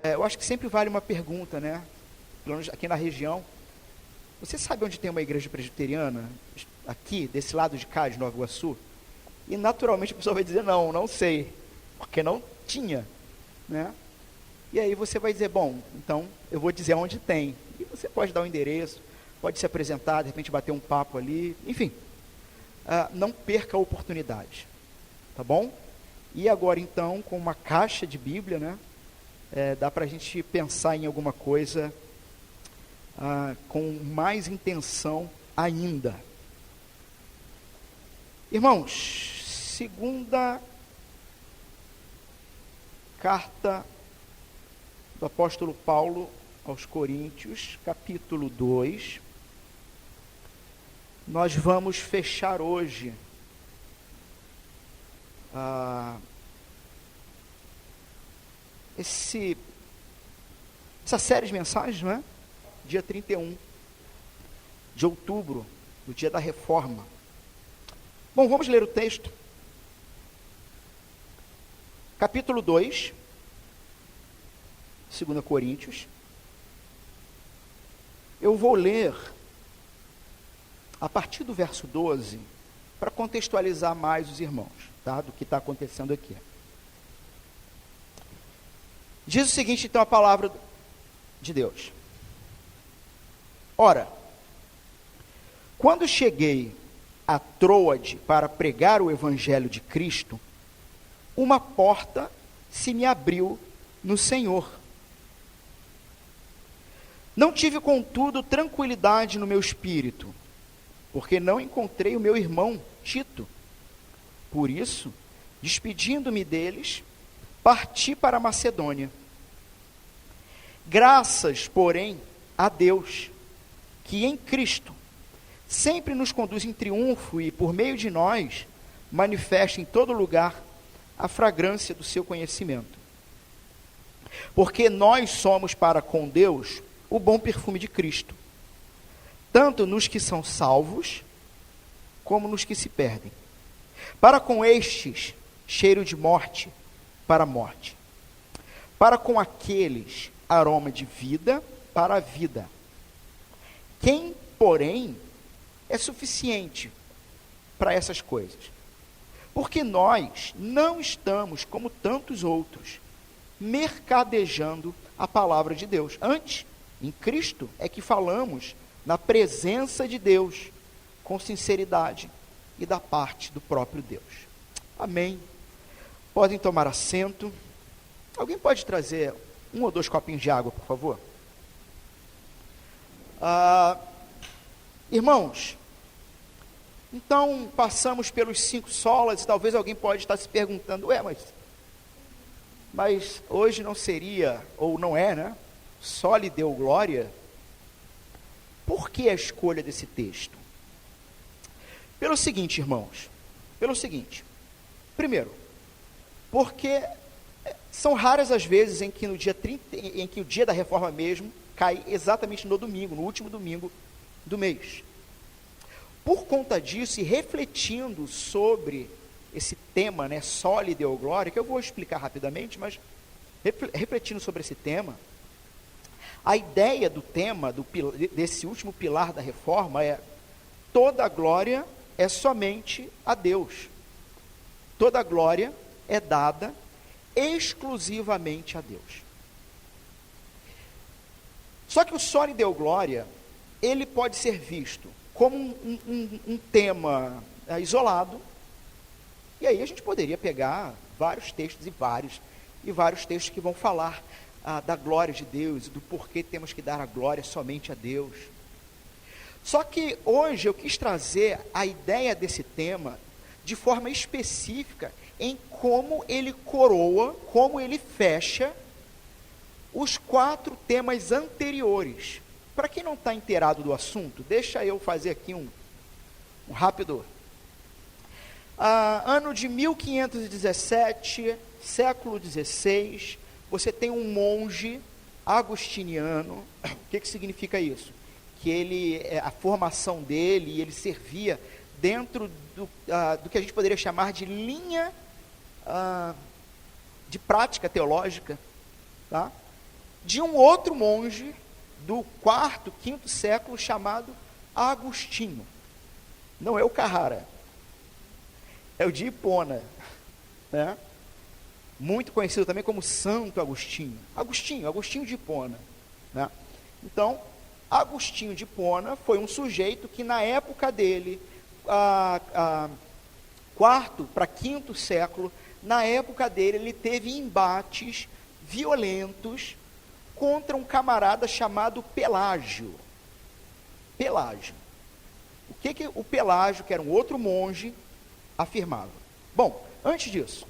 Eu acho que sempre vale uma pergunta, né? Pelo menos aqui na região. Você sabe onde tem uma igreja presbiteriana? Aqui, desse lado de cá, de Nova Iguaçu? E naturalmente a pessoa vai dizer, não, não sei. Porque não tinha, né? E aí você vai dizer, bom, então eu vou dizer onde tem. E você pode dar o endereço, pode se apresentar, de repente bater um papo ali, enfim. Não perca a oportunidade, tá bom? E agora então, com uma caixa de Bíblia, né? Dá para a gente pensar em alguma coisa com mais intenção ainda. Irmãos, segunda carta do apóstolo Paulo aos Coríntios, capítulo 2. Nós vamos fechar hoje essa série de mensagens, não é? Dia 31 de outubro, no dia da reforma. Bom, vamos ler o texto. Capítulo 2, 2 Coríntios. Eu vou ler a partir do verso 12, para contextualizar mais os irmãos, tá? Do que está acontecendo aqui. Diz o seguinte, então, a palavra de Deus. Ora, quando cheguei a Troade para pregar o evangelho de Cristo, uma porta se me abriu no Senhor. Não tive, contudo, tranquilidade no meu espírito, porque não encontrei o meu irmão Tito. Por isso, despedindo-me deles, parti para a Macedônia. Graças, porém, a Deus, que em Cristo sempre nos conduz em triunfo e, por meio de nós, manifesta em todo lugar a fragrância do seu conhecimento. Porque nós somos para com Deus o bom perfume de Cristo, tanto nos que são salvos, como nos que se perdem. Para com estes, cheiro de morte para a morte. Para com aqueles, aroma de vida para a vida. Quem, porém, é suficiente para essas coisas? Porque nós não estamos, como tantos outros, mercadejando a palavra de Deus. Antes, em Cristo, é que falamos na presença de Deus, com sinceridade e da parte do próprio Deus. Amém. Podem tomar assento. Alguém pode trazer 1 ou 2 copinhos de água, por favor? Irmãos, então passamos pelos 5 solas. Talvez alguém pode estar se perguntando, mas hoje não seria, ou não é, né? Só lhe deu glória. Por que a escolha desse texto? Pelo seguinte, irmãos, primeiro, porque são raras as vezes em que no dia 30, em que o dia da reforma mesmo cai exatamente no domingo, no último domingo do mês. Por conta disso, e refletindo sobre esse tema, né, só lhe deu glória, que eu vou explicar rapidamente, mas refletindo sobre esse tema, a ideia do tema, desse último pilar da reforma é: toda a glória é somente a Deus. Toda a glória é dada exclusivamente a Deus. Só que o só lhe deu glória, ele pode ser visto como um tema isolado, e aí a gente poderia pegar vários textos e vários textos que vão falar da glória de Deus e do porquê temos que dar a glória somente a Deus. Só que hoje eu quis trazer a ideia desse tema de forma específica em como ele coroa, como ele fecha os 4 temas anteriores. Para quem não está inteirado do assunto, deixa eu fazer aqui um rápido. Ano de 1517, século XVI, você tem um monge agostiniano. O que significa isso? Que a formação dele, ele servia dentro do que a gente poderia chamar de linha de prática teológica, tá? de um outro monge do quarto, quinto século, chamado Agostinho. Não é o Carrara, é o de Hipona, né? Muito conhecido também como Santo Agostinho. Agostinho de Hipona, né? Então, Agostinho de Hipona foi um sujeito que na época dele, quarto para quinto século, na época dele, ele teve embates violentos contra um camarada chamado Pelágio. O que o Pelágio, que era um outro monge, afirmava? Bom, antes disso,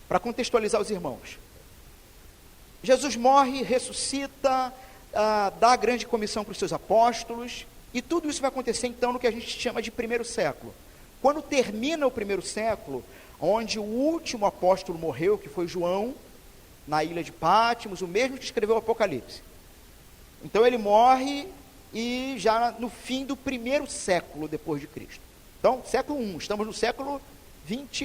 para contextualizar os irmãos, Jesus morre, ressuscita, dá a grande comissão para os seus apóstolos, e tudo isso vai acontecer então no que a gente chama de primeiro século. Quando termina o primeiro século, onde o último apóstolo morreu, que foi João, na ilha de Patmos, o mesmo que escreveu o Apocalipse. Então ele morre e já no fim do primeiro século depois de Cristo. Então, século I, estamos no século 21.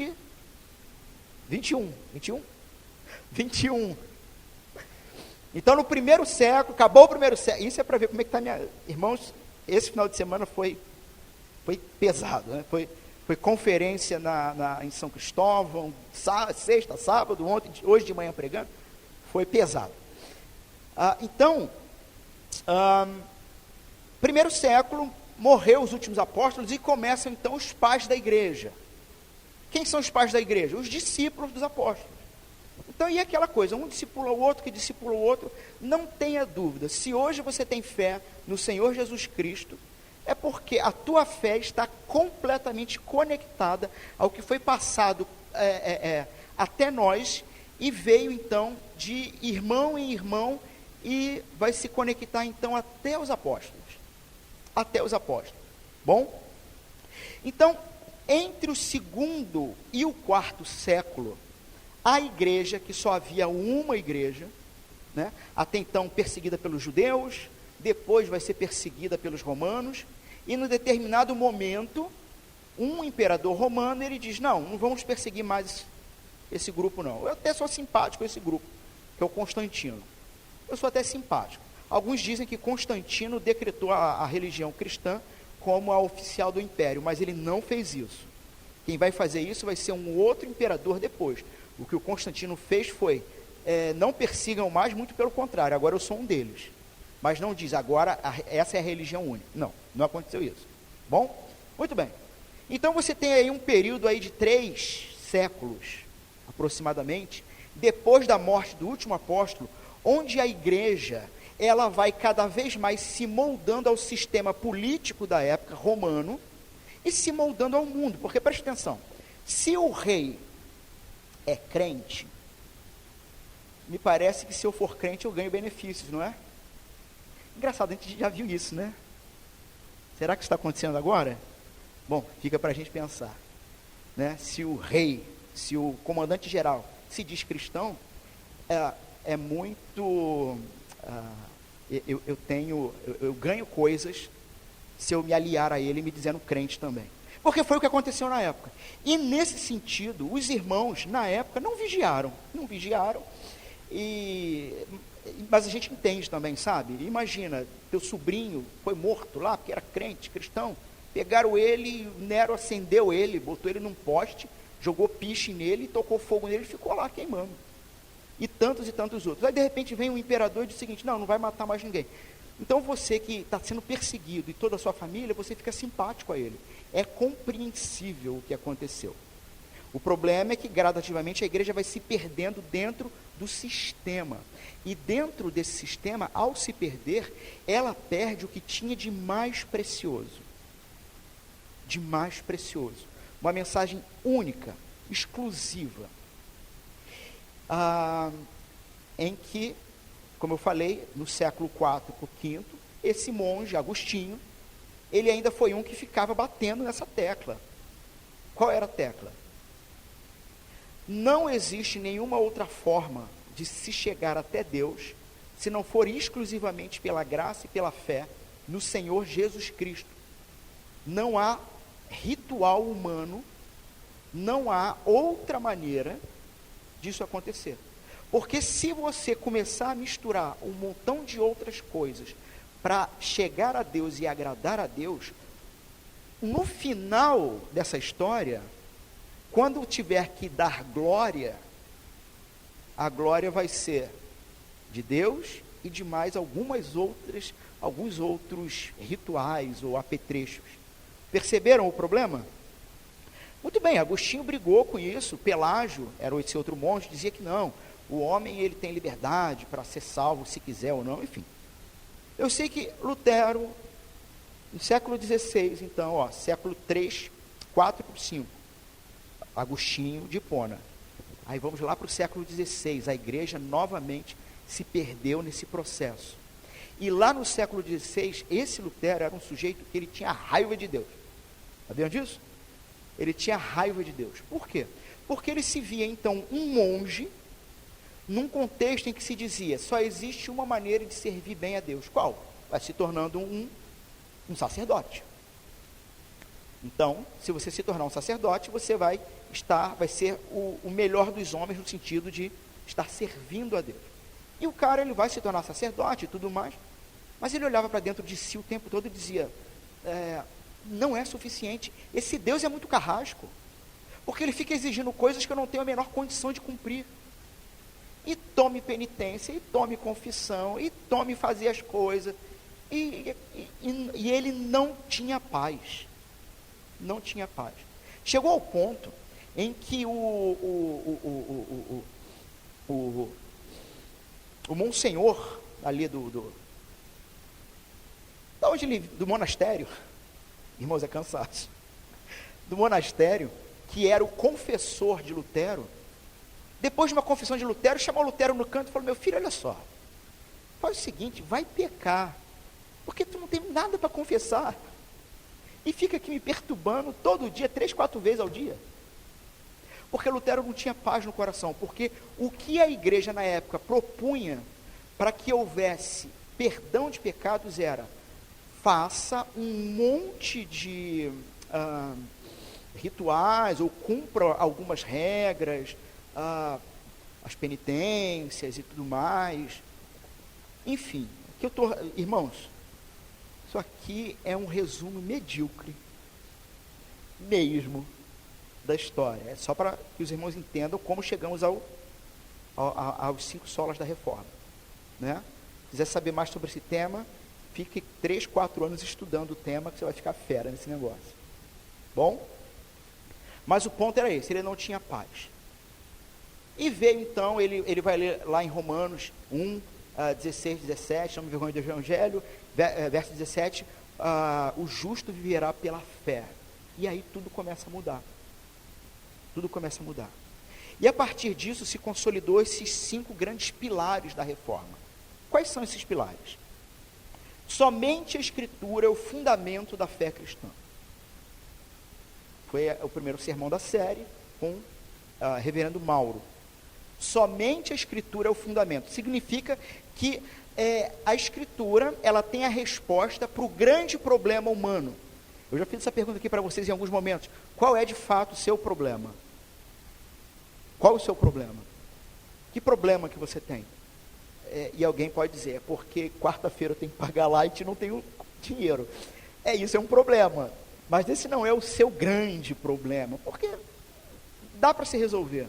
Então, no primeiro século, acabou o primeiro século. Isso é para ver como é que está minha... Irmãos, esse final de semana foi pesado, né? Foi conferência em São Cristóvão, sexta, sábado, ontem, hoje de manhã pregando. Foi pesado. Então, primeiro século, morreu os últimos apóstolos e começam então os pais da igreja. Quem são os pais da igreja? Os discípulos dos apóstolos. Então, e aquela coisa, um discipula o outro, que discipula o outro. Não tenha dúvida, se hoje você tem fé no Senhor Jesus Cristo, é porque a tua fé está completamente conectada ao que foi passado até nós, e veio então de irmão em irmão, e vai se conectar então até os apóstolos. Bom? Então, entre o segundo e o quarto século, a igreja, que só havia uma igreja, né? Até então perseguida pelos judeus, depois vai ser perseguida pelos romanos, e no determinado momento, um imperador romano, ele diz, não vamos perseguir mais esse grupo não. Eu até sou simpático a esse grupo, que é o Constantino. Eu sou até simpático. Alguns dizem que Constantino decretou a religião cristã como a oficial do império, mas ele não fez isso. Quem vai fazer isso vai ser um outro imperador depois. O que o Constantino fez foi, não persigam mais, muito pelo contrário, agora eu sou um deles. Mas não diz, agora essa é a religião única. Não aconteceu isso. Bom? Muito bem. Então você tem aí um período aí de 3 séculos, aproximadamente, depois da morte do último apóstolo, onde a igreja, ela vai cada vez mais se moldando ao sistema político da época, romano, e se moldando ao mundo. Porque, preste atenção, se o rei é crente, me parece que se eu for crente eu ganho benefícios, não é? Engraçado, a gente já viu isso, né? Será que isso está acontecendo agora? Bom, fica para a gente pensar, né? Se o rei, se o comandante geral se diz cristão, é muito... eu ganho coisas se eu me aliar a ele me dizendo crente também. Porque foi o que aconteceu na época. E nesse sentido, os irmãos, na época, não vigiaram, mas a gente entende também, sabe? Imagina, teu sobrinho foi morto lá, porque era crente, cristão, pegaram ele, Nero acendeu ele, botou ele num poste, jogou piche nele, tocou fogo nele e ficou lá queimando. E tantos outros. Aí de repente vem um imperador e diz o seguinte, não vai matar mais ninguém. Então você que está sendo perseguido e toda a sua família, você fica simpático a ele. É compreensível o que aconteceu. O problema é que gradativamente a igreja vai se perdendo dentro do sistema. E dentro desse sistema, ao se perder, ela perde o que tinha de mais precioso. Uma mensagem única, exclusiva. Em que, como eu falei, no século IV para o V, esse monge, Agostinho, ele ainda foi um que ficava batendo nessa tecla. Qual era a tecla? Não existe nenhuma outra forma de se chegar até Deus, se não for exclusivamente pela graça e pela fé no Senhor Jesus Cristo. Não há ritual humano, não há outra maneira disso acontecer. Porque se você começar a misturar um montão de outras coisas para chegar a Deus e agradar a Deus, no final dessa história, quando tiver que dar glória, a glória vai ser de Deus e de mais alguns outros rituais ou apetrechos. Perceberam o problema? Muito bem, Agostinho brigou com isso. Pelágio, era esse outro monge, dizia que não, o homem ele tem liberdade para ser salvo se quiser ou não, enfim. Eu sei que Lutero, no século XVI, então, século 3, 4 para 5, Agostinho de Hipona. Aí vamos lá para o século XVI, a igreja novamente se perdeu nesse processo. E lá no século XVI, esse Lutero era um sujeito que ele tinha raiva de Deus. Sabiam disso? Ele tinha raiva de Deus. Por quê? Porque ele se via, então, um monge, num contexto em que se dizia, só existe uma maneira de servir bem a Deus. Qual? Vai se tornando um sacerdote. Então, se você se tornar um sacerdote, você vai ser o melhor dos homens no sentido de estar servindo a Deus. E o cara, ele vai se tornar sacerdote e tudo mais, mas ele olhava para dentro de si o tempo todo e dizia, não é suficiente, esse Deus é muito carrasco, porque ele fica exigindo coisas que eu não tenho a menor condição de cumprir. E tome penitência, e tome confissão, e tome fazer as coisas. E ele não tinha paz. Não tinha paz. Chegou ao ponto em que o monsenhor ali do monastério, irmãos, é cansaço, do monastério, que era o confessor de Lutero, depois de uma confissão de Lutero, chamou Lutero no canto e falou, meu filho, olha só, faz o seguinte, vai pecar, porque tu não tem nada para confessar, e fica aqui me perturbando todo dia, 3, 4 vezes ao dia. Porque Lutero não tinha paz no coração, porque o que a igreja na época propunha para que houvesse perdão de pecados era, faça um monte de rituais, ou cumpra algumas regras, as penitências e tudo mais, enfim, irmãos, isso aqui é um resumo medíocre mesmo da história, é só para que os irmãos entendam como chegamos aos 5 solas da reforma, né? Se quiser saber mais sobre esse tema, fique 3, 4 anos estudando o tema, que você vai ficar fera nesse negócio, bom? Mas o ponto era esse, ele não tinha paz. E veio então, ele vai ler lá em Romanos 1, 16, 17, não me vergonhe do Evangelho, verso 17, o justo viverá pela fé. E aí tudo começa a mudar. Tudo começa a mudar. E a partir disso se consolidou esses 5 grandes pilares da reforma. Quais são esses pilares? Somente a Escritura é o fundamento da fé cristã. Foi o primeiro sermão da série com reverendo Mauro. Somente a Escritura é o fundamento. Significa que a Escritura, ela tem a resposta para o grande problema humano. Eu já fiz essa pergunta aqui para vocês em alguns momentos. Qual é de fato o seu problema? Qual o seu problema? Que problema que você tem? E alguém pode dizer, é porque quarta-feira eu tenho que pagar Light e não tenho dinheiro. Isso é um problema. Mas esse não é o seu grande problema, porque dá para se resolver.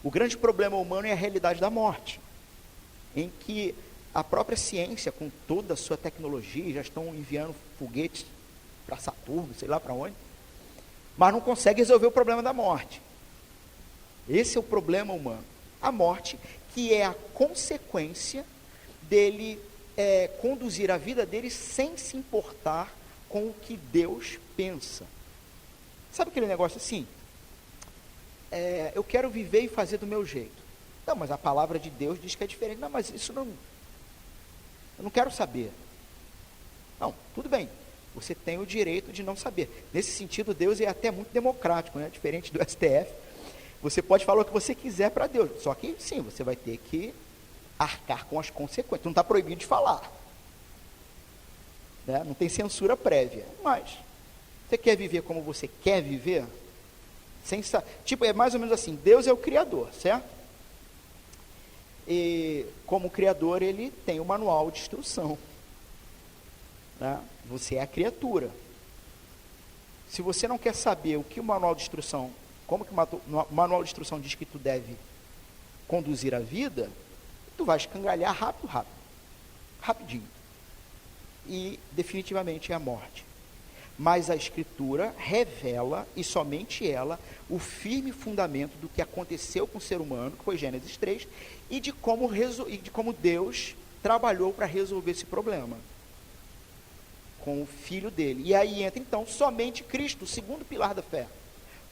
O grande problema humano é a realidade da morte, em que a própria ciência, com toda a sua tecnologia, já estão enviando foguetes para Saturno, sei lá para onde, mas não consegue resolver o problema da morte. Esse é o problema humano. A morte, que é a consequência dele conduzir a vida dele sem se importar com o que Deus pensa. Sabe aquele negócio assim? Eu quero viver e fazer do meu jeito. Não, mas a palavra de Deus diz que é diferente. Não, mas isso não... Eu não quero saber. Não, tudo bem. Você tem o direito de não saber. Nesse sentido, Deus é até muito democrático, né? Diferente do STF. Você pode falar o que você quiser para Deus. Só que, sim, você vai ter que arcar com as consequências. Não está proibido de falar. Né? Não tem censura prévia. Mas, você quer viver como você quer viver? É mais ou menos assim, Deus é o Criador, certo? e como criador, ele tem o manual de instrução. Né? Você é a criatura. Se você não quer saber o que o manual de instrução, como que o manual de instrução diz que tu deve conduzir a vida, tu vai escangalhar rapidinho. E definitivamente é a morte. Mas a Escritura revela, e somente ela, o firme fundamento do que aconteceu com o ser humano, que foi Gênesis 3, e de como Deus trabalhou para resolver esse problema com o Filho dele. E aí entra então somente Cristo, o segundo pilar da fé.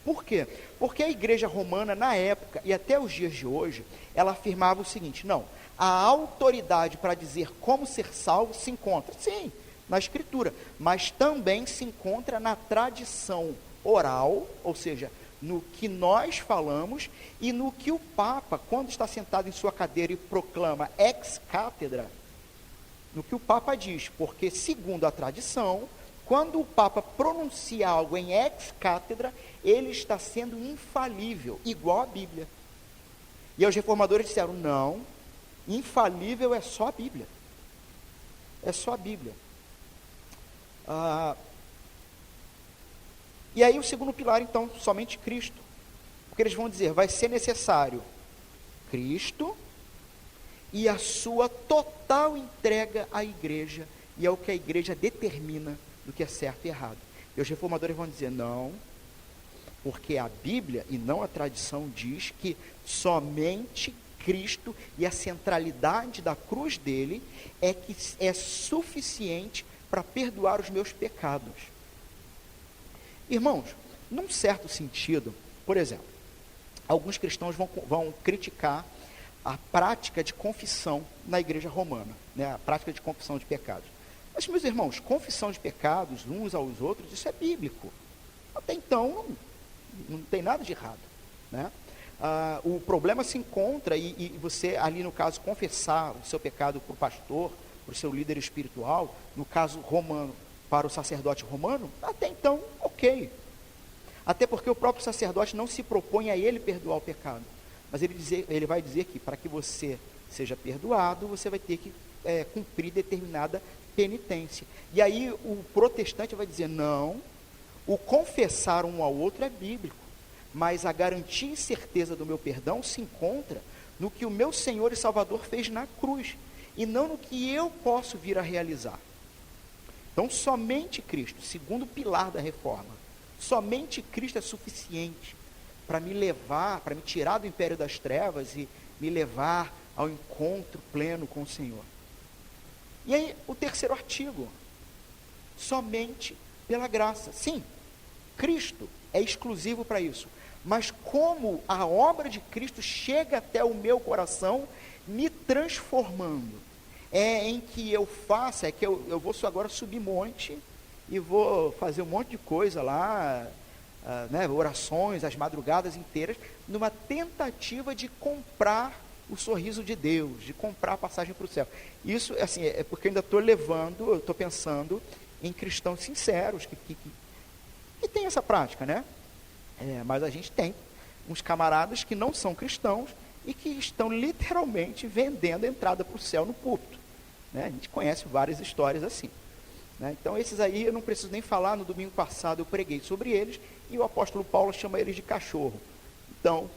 Por quê? Porque a igreja romana, na época, e até os dias de hoje, ela afirmava o seguinte: não, a autoridade para dizer como ser salvo se encontra, sim, na Escritura, mas também se encontra na tradição oral, ou seja, no que nós falamos e no que o Papa, quando está sentado em sua cadeira e proclama ex cátedra, no que o Papa diz, porque segundo a tradição, quando o Papa pronuncia algo em ex cátedra, ele está sendo infalível, igual à Bíblia. E os reformadores disseram: não, infalível é só a Bíblia. É só a Bíblia. E aí o segundo pilar, então, somente Cristo. Porque eles vão dizer, vai ser necessário Cristo e a sua total entrega à igreja, e é o que a igreja determina do que é certo e errado. E os reformadores vão dizer, não, porque a Bíblia e não a tradição diz que somente Cristo e a centralidade da cruz dele é que é suficiente para perdoar os meus pecados. Irmãos, num certo sentido, por exemplo, alguns cristãos vão criticar a prática de confissão na igreja romana, né? A prática de confissão de pecados. Mas, meus irmãos, confissão de pecados uns aos outros, isso é bíblico. Até então, não tem nada de errado, né? O problema se encontra, e você ali no caso confessar o seu pecado para o pastor, para o seu líder espiritual, no caso romano, para o sacerdote romano, até então, ok. Até porque o próprio sacerdote não se propõe a ele perdoar o pecado, mas ele vai dizer que para que você seja perdoado, você vai ter que cumprir determinada penitência. E aí o protestante vai dizer, não, o confessar um ao outro é bíblico, mas a garantia e certeza do meu perdão se encontra no que o meu Senhor e Salvador fez na cruz, e não no que eu posso vir a realizar. Então, somente Cristo, segundo pilar da reforma, somente Cristo é suficiente para me levar, para me tirar do império das trevas e me levar ao encontro pleno com o Senhor. E aí, o terceiro artigo, somente pela graça. Sim, Cristo é exclusivo para isso, mas como a obra de Cristo chega até o meu coração, me transformando, em que eu faça, que eu vou agora subir monte, e vou fazer um monte de coisa lá, né, orações, as madrugadas inteiras, numa tentativa de comprar o sorriso de Deus, de comprar a passagem para o céu. Isso, assim, é porque eu ainda estou pensando em cristãos sinceros, que tem essa prática, né? Mas a gente tem uns camaradas que não são cristãos e que estão literalmente vendendo a entrada para o céu no púlpito, né? A gente conhece várias histórias assim, né? Então esses aí eu não preciso nem falar. No domingo passado eu preguei sobre eles e o apóstolo Paulo chama eles de cachorro. Então,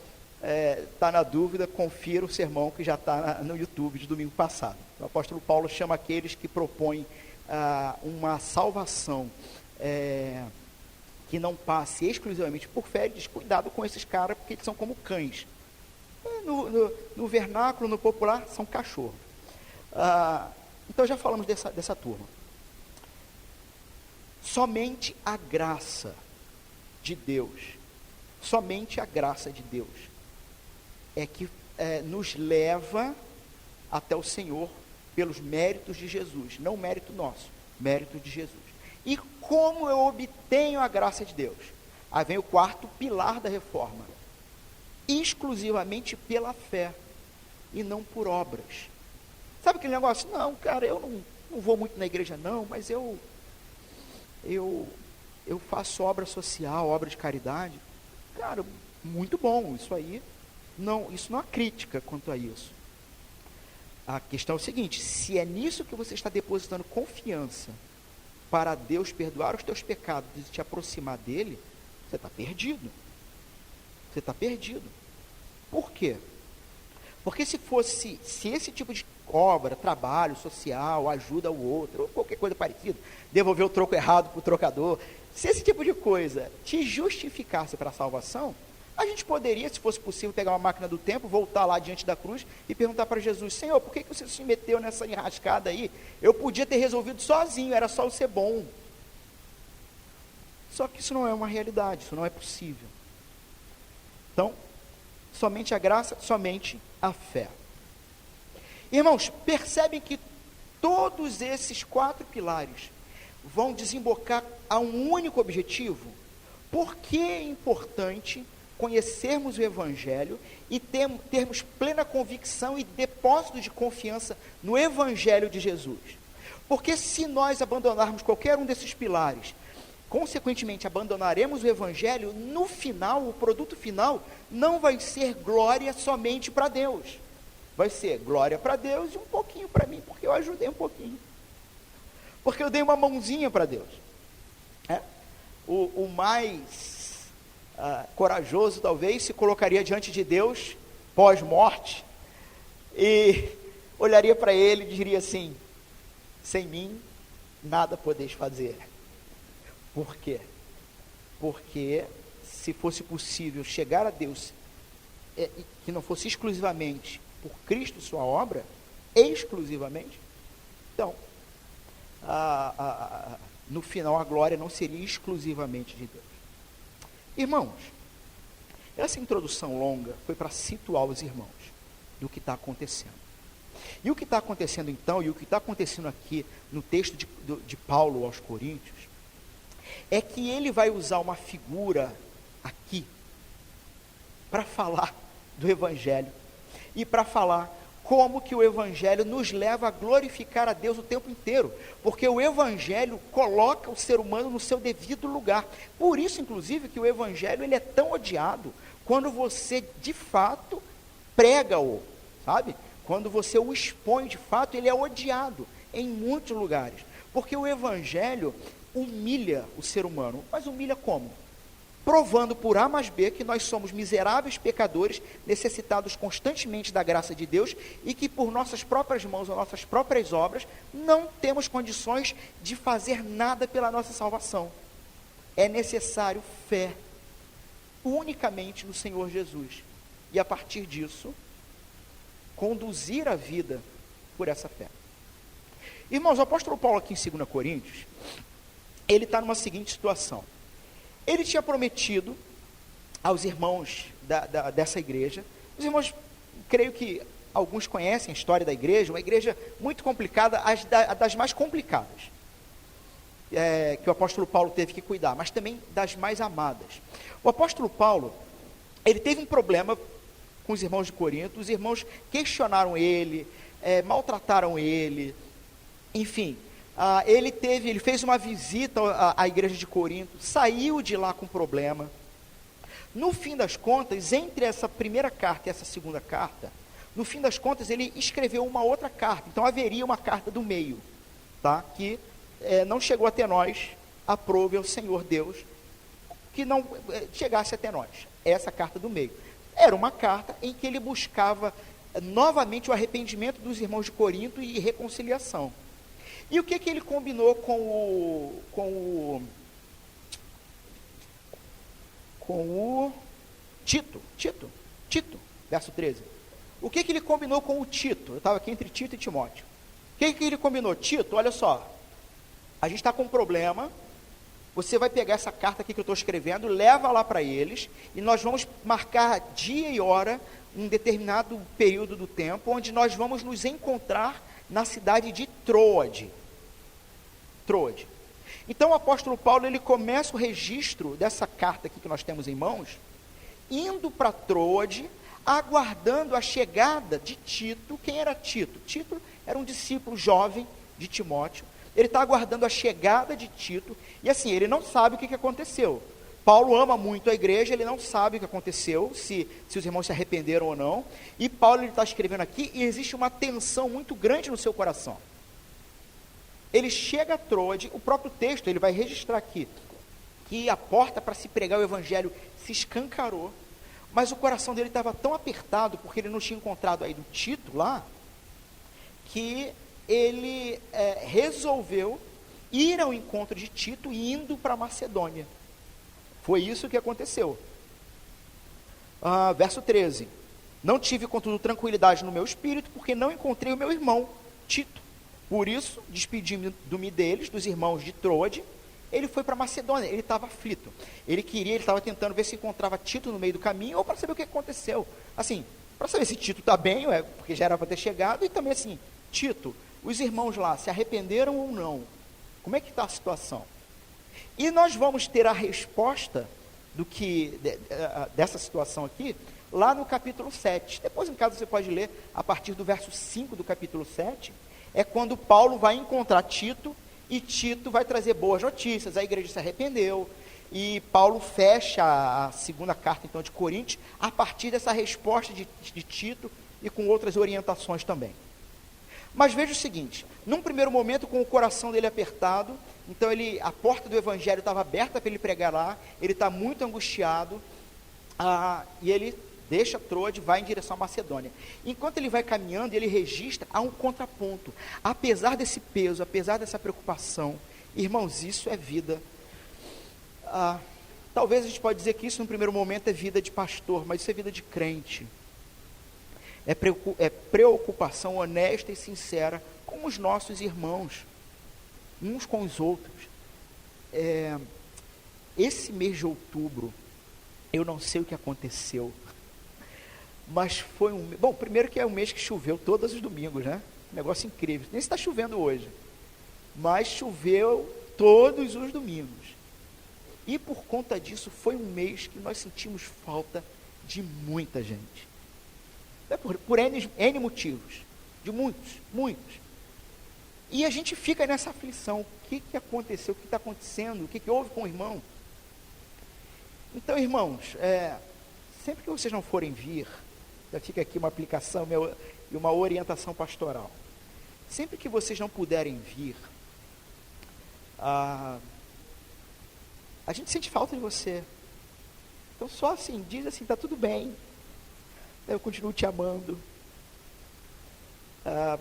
está na dúvida, confira o sermão que já está no YouTube de domingo passado. O apóstolo Paulo chama aqueles que propõem uma salvação que não passe exclusivamente por fé. Ele diz, cuidado com esses caras, porque eles são como cães. No vernáculo, no popular, são cachorros. Então já falamos dessa turma. Somente a graça de Deus, somente a graça de Deus é que nos leva até o Senhor pelos méritos de Jesus, não mérito nosso, mérito de Jesus. E como eu obtenho a graça de Deus? Aí vem o quarto pilar da reforma, exclusivamente pela fé e não por obras. Sabe aquele negócio? Não, cara, eu não vou muito na igreja não, mas eu faço obra social, obra de caridade. Cara, muito bom, isso aí, isso não há crítica quanto a isso. A questão é o seguinte: se é nisso que você está depositando confiança para Deus perdoar os teus pecados e te aproximar dele, você está perdido. Você está perdido. Por quê? Porque se esse tipo de obra, trabalho social, ajuda ao outro, ou qualquer coisa parecida, devolver o troco errado para o trocador, se esse tipo de coisa te justificasse para a salvação, a gente poderia, se fosse possível, pegar uma máquina do tempo, voltar lá diante da cruz e perguntar para Jesus: Senhor, por que você se meteu nessa enrascada aí? Eu podia ter resolvido sozinho, era só eu ser bom. Só que isso não é uma realidade, isso não é possível. Então, somente a graça, somente a fé. Irmãos, percebem que todos esses 4 pilares vão desembocar a um único objetivo? Por que é importante conhecermos o Evangelho e termos plena convicção e depósito de confiança no Evangelho de Jesus? Porque se nós abandonarmos qualquer um desses pilares, consequentemente abandonaremos o Evangelho, no final, o produto final não vai ser glória somente para Deus. Vai ser glória para Deus e um pouquinho para mim, porque eu ajudei um pouquinho. Porque eu dei uma mãozinha para Deus. O mais corajoso, talvez, se colocaria diante de Deus, pós-morte, e olharia para ele e diria assim: sem mim, nada podeis fazer. Por quê? Porque se fosse possível chegar a Deus, que não fosse exclusivamente por Cristo, sua obra, exclusivamente, então, no final a glória não seria exclusivamente de Deus. Irmãos, essa introdução longa foi para situar os irmãos do que está acontecendo. E o que está acontecendo então, e o que está acontecendo aqui no texto de Paulo aos Coríntios, é que ele vai usar uma figura aqui para falar do Evangelho e para falar como que o Evangelho nos leva a glorificar a Deus o tempo inteiro, porque o Evangelho coloca o ser humano no seu devido lugar. Por isso, inclusive, que o Evangelho ele é tão odiado quando você, de fato, prega-o, sabe? Quando você o expõe, de fato, ele é odiado em muitos lugares, porque o Evangelho humilha o ser humano. Mas humilha como? Provando por A mais B que nós somos miseráveis pecadores, necessitados constantemente da graça de Deus, e que por nossas próprias mãos ou nossas próprias obras, não temos condições de fazer nada pela nossa salvação. É necessário fé, unicamente no Senhor Jesus, e a partir disso, conduzir a vida por essa fé. Irmãos, o apóstolo Paulo aqui em 2 Coríntios, ele está numa seguinte situação. Ele tinha prometido aos irmãos dessa igreja, os irmãos, creio que alguns conhecem a história da igreja, uma igreja muito complicada, das mais complicadas, que o apóstolo Paulo teve que cuidar, mas também das mais amadas. O apóstolo Paulo, ele teve um problema com os irmãos de Corinto, os irmãos questionaram ele, maltrataram ele, enfim, ele fez uma visita à igreja de Corinto, saiu de lá com problema. No fim das contas, entre essa primeira carta e essa segunda carta, no fim das contas ele escreveu uma outra carta, então haveria uma carta do meio, tá? Que não chegou até nós, aprove ao Senhor Deus, que não chegasse até nós, essa carta do meio. Era uma carta em que ele buscava novamente o arrependimento dos irmãos de Corinto e reconciliação. E o que ele combinou com o Tito, verso 13. O que ele combinou com o Tito? Eu estava aqui entre Tito e Timóteo. O que ele combinou? Tito, olha só, a gente está com um problema, você vai pegar essa carta aqui que eu estou escrevendo, leva lá para eles, e nós vamos marcar dia e hora, um determinado período do tempo, onde nós vamos nos encontrar na cidade de Troade. Então o apóstolo Paulo, ele começa o registro dessa carta aqui que nós temos em mãos, indo para Troade, aguardando a chegada de Tito. Quem era Tito? Tito era um discípulo jovem de Timóteo. Ele está aguardando a chegada de Tito, e assim, ele não sabe o que aconteceu. Paulo ama muito a igreja, ele não sabe o que aconteceu, se os irmãos se arrependeram ou não, e Paulo está escrevendo aqui, e existe uma tensão muito grande no seu coração. Ele chega a Troade, o próprio texto, ele vai registrar aqui, que a porta para se pregar o evangelho se escancarou, mas o coração dele estava tão apertado, porque ele não tinha encontrado aí do Tito lá, que ele resolveu ir ao encontro de Tito, indo para Macedônia. Foi isso que aconteceu. Verso 13. Não tive, contudo, tranquilidade no meu espírito, porque não encontrei o meu irmão, Tito. Por isso, despedindo-me deles, dos irmãos de Troade, ele foi para Macedônia. Ele estava aflito. Ele estava tentando ver se encontrava Tito no meio do caminho, ou para saber o que aconteceu. Assim, para saber se Tito está bem, porque já era para ter chegado, e também assim, Tito, os irmãos lá se arrependeram ou não? Como é que está a situação? E nós vamos ter a resposta dessa situação aqui, lá no capítulo 7. Depois, em casa, você pode ler a partir do verso 5 do capítulo 7, é quando Paulo vai encontrar Tito, e Tito vai trazer boas notícias, a igreja se arrependeu, e Paulo fecha a segunda carta, então, de Coríntios, a partir dessa resposta de Tito, e com outras orientações também. Mas veja o seguinte, num primeiro momento, com o coração dele apertado, então a porta do evangelho estava aberta para ele pregar lá, ele está muito angustiado, e ele deixa Troade, vai em direção à Macedônia. Enquanto ele vai caminhando, ele registra, há um contraponto. Apesar desse peso, apesar dessa preocupação, irmãos, isso é vida. Talvez a gente pode dizer que isso, no primeiro momento, é vida de pastor, mas isso é vida de crente. É preocupação honesta e sincera com os nossos irmãos, uns com os outros. Esse mês de outubro, eu não sei o que aconteceu, mas foi bom, primeiro que é um mês que choveu todos os domingos, né? Negócio incrível. Nem se está chovendo hoje, mas choveu todos os domingos. E por conta disso, foi um mês que nós sentimos falta de muita gente. Por N motivos, de muitos. E a gente fica nessa aflição, o que aconteceu, o que está acontecendo, o que houve com o irmão? Então, irmãos, sempre que vocês não forem vir, já fica aqui uma aplicação e uma orientação pastoral, sempre que vocês não puderem vir, a gente sente falta de você, então só assim, diz assim, está tudo bem, eu continuo te amando,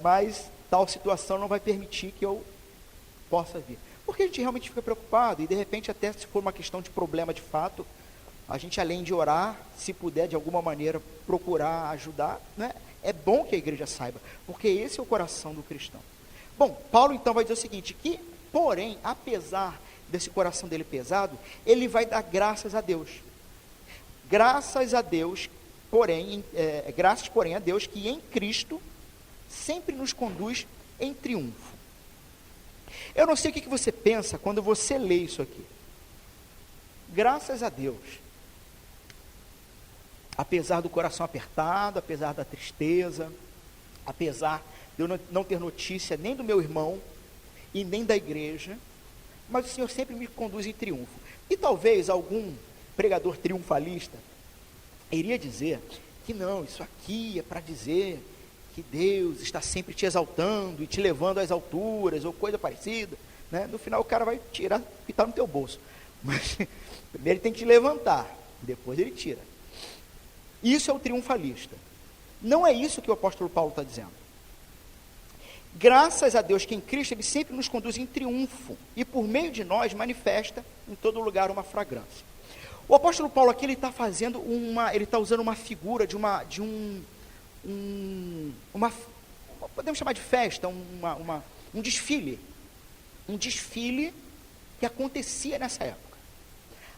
mas tal situação não vai permitir que eu possa vir, porque a gente realmente fica preocupado, e de repente até se for uma questão de problema de fato, a gente além de orar, se puder de alguma maneira procurar ajudar, né? É bom que a igreja saiba, porque esse é o coração do cristão. Bom, Paulo então vai dizer o seguinte, que porém, apesar desse coração dele pesado, ele vai dar graças a Deus, graças porém a Deus que em Cristo sempre nos conduz em triunfo. Eu não sei o que você pensa quando você lê isso aqui. Graças a Deus, apesar do coração apertado, apesar da tristeza, apesar de eu não ter notícia nem do meu irmão e nem da igreja, mas o Senhor sempre me conduz em triunfo. E talvez algum pregador triunfalista iria dizer que não, isso aqui é para dizer que Deus está sempre te exaltando e te levando às alturas, ou coisa parecida, né? No final o cara vai tirar o que está no teu bolso, mas primeiro ele tem que te levantar, depois ele tira. Isso é o triunfalista. Não é isso que o apóstolo Paulo está dizendo. Graças a Deus que em Cristo ele sempre nos conduz em triunfo, e por meio de nós manifesta em todo lugar uma fragrância. O apóstolo Paulo aqui, ele está usando uma figura podemos chamar de festa, um desfile que acontecia nessa época.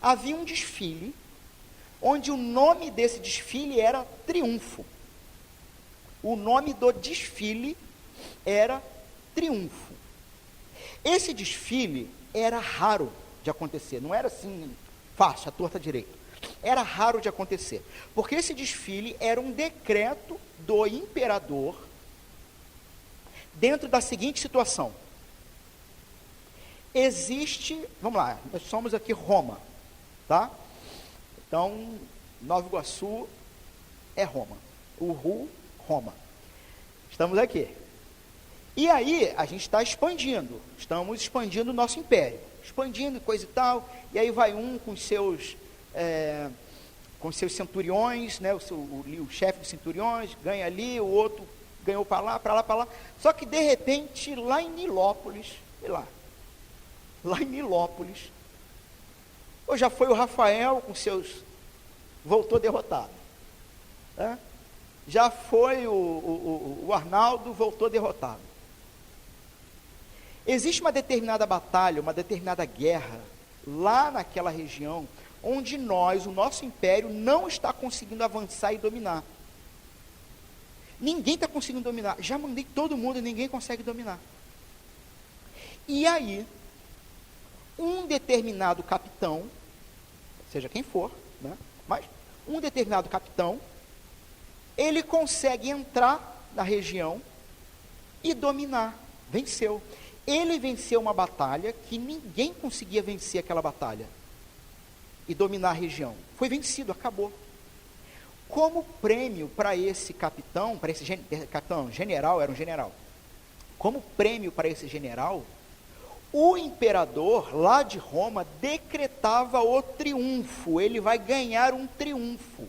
Havia um desfile, onde o nome desse desfile era Triunfo. O nome do desfile era Triunfo. Esse desfile era raro de acontecer, não era assim fácil, à torta direita. Era raro de acontecer, porque esse desfile era um decreto do imperador dentro da seguinte situação. Vamos lá, nós somos aqui Roma. tá? Então, Nova Iguaçu é Roma. Roma. Estamos aqui. E aí, a gente está expandindo. Estamos expandindo o nosso império. Expandindo, coisa e tal. E aí vai um com seus centuriões, né? O chefe dos centuriões ganha ali, o outro ganhou para lá, para lá, para lá. Só que, de repente, lá em Nilópolis, lá em Nilópolis, ou já foi o Rafael com seus... voltou derrotado. Né? Já foi o Arnaldo, voltou derrotado. Existe uma determinada batalha, uma determinada guerra, lá naquela região, onde o nosso império, não está conseguindo avançar e dominar. Ninguém está conseguindo dominar. Já mandei todo mundo, ninguém consegue dominar. E aí, um determinado capitão, seja quem for, né? Mas um determinado capitão, ele consegue entrar na região e dominar. Venceu. Ele venceu uma batalha que ninguém conseguia vencer aquela batalha e dominar a região. Foi vencido, acabou. Como prêmio para esse capitão, general, era um general. Como prêmio para esse general, o imperador lá de Roma decretava o triunfo. Ele vai ganhar um triunfo.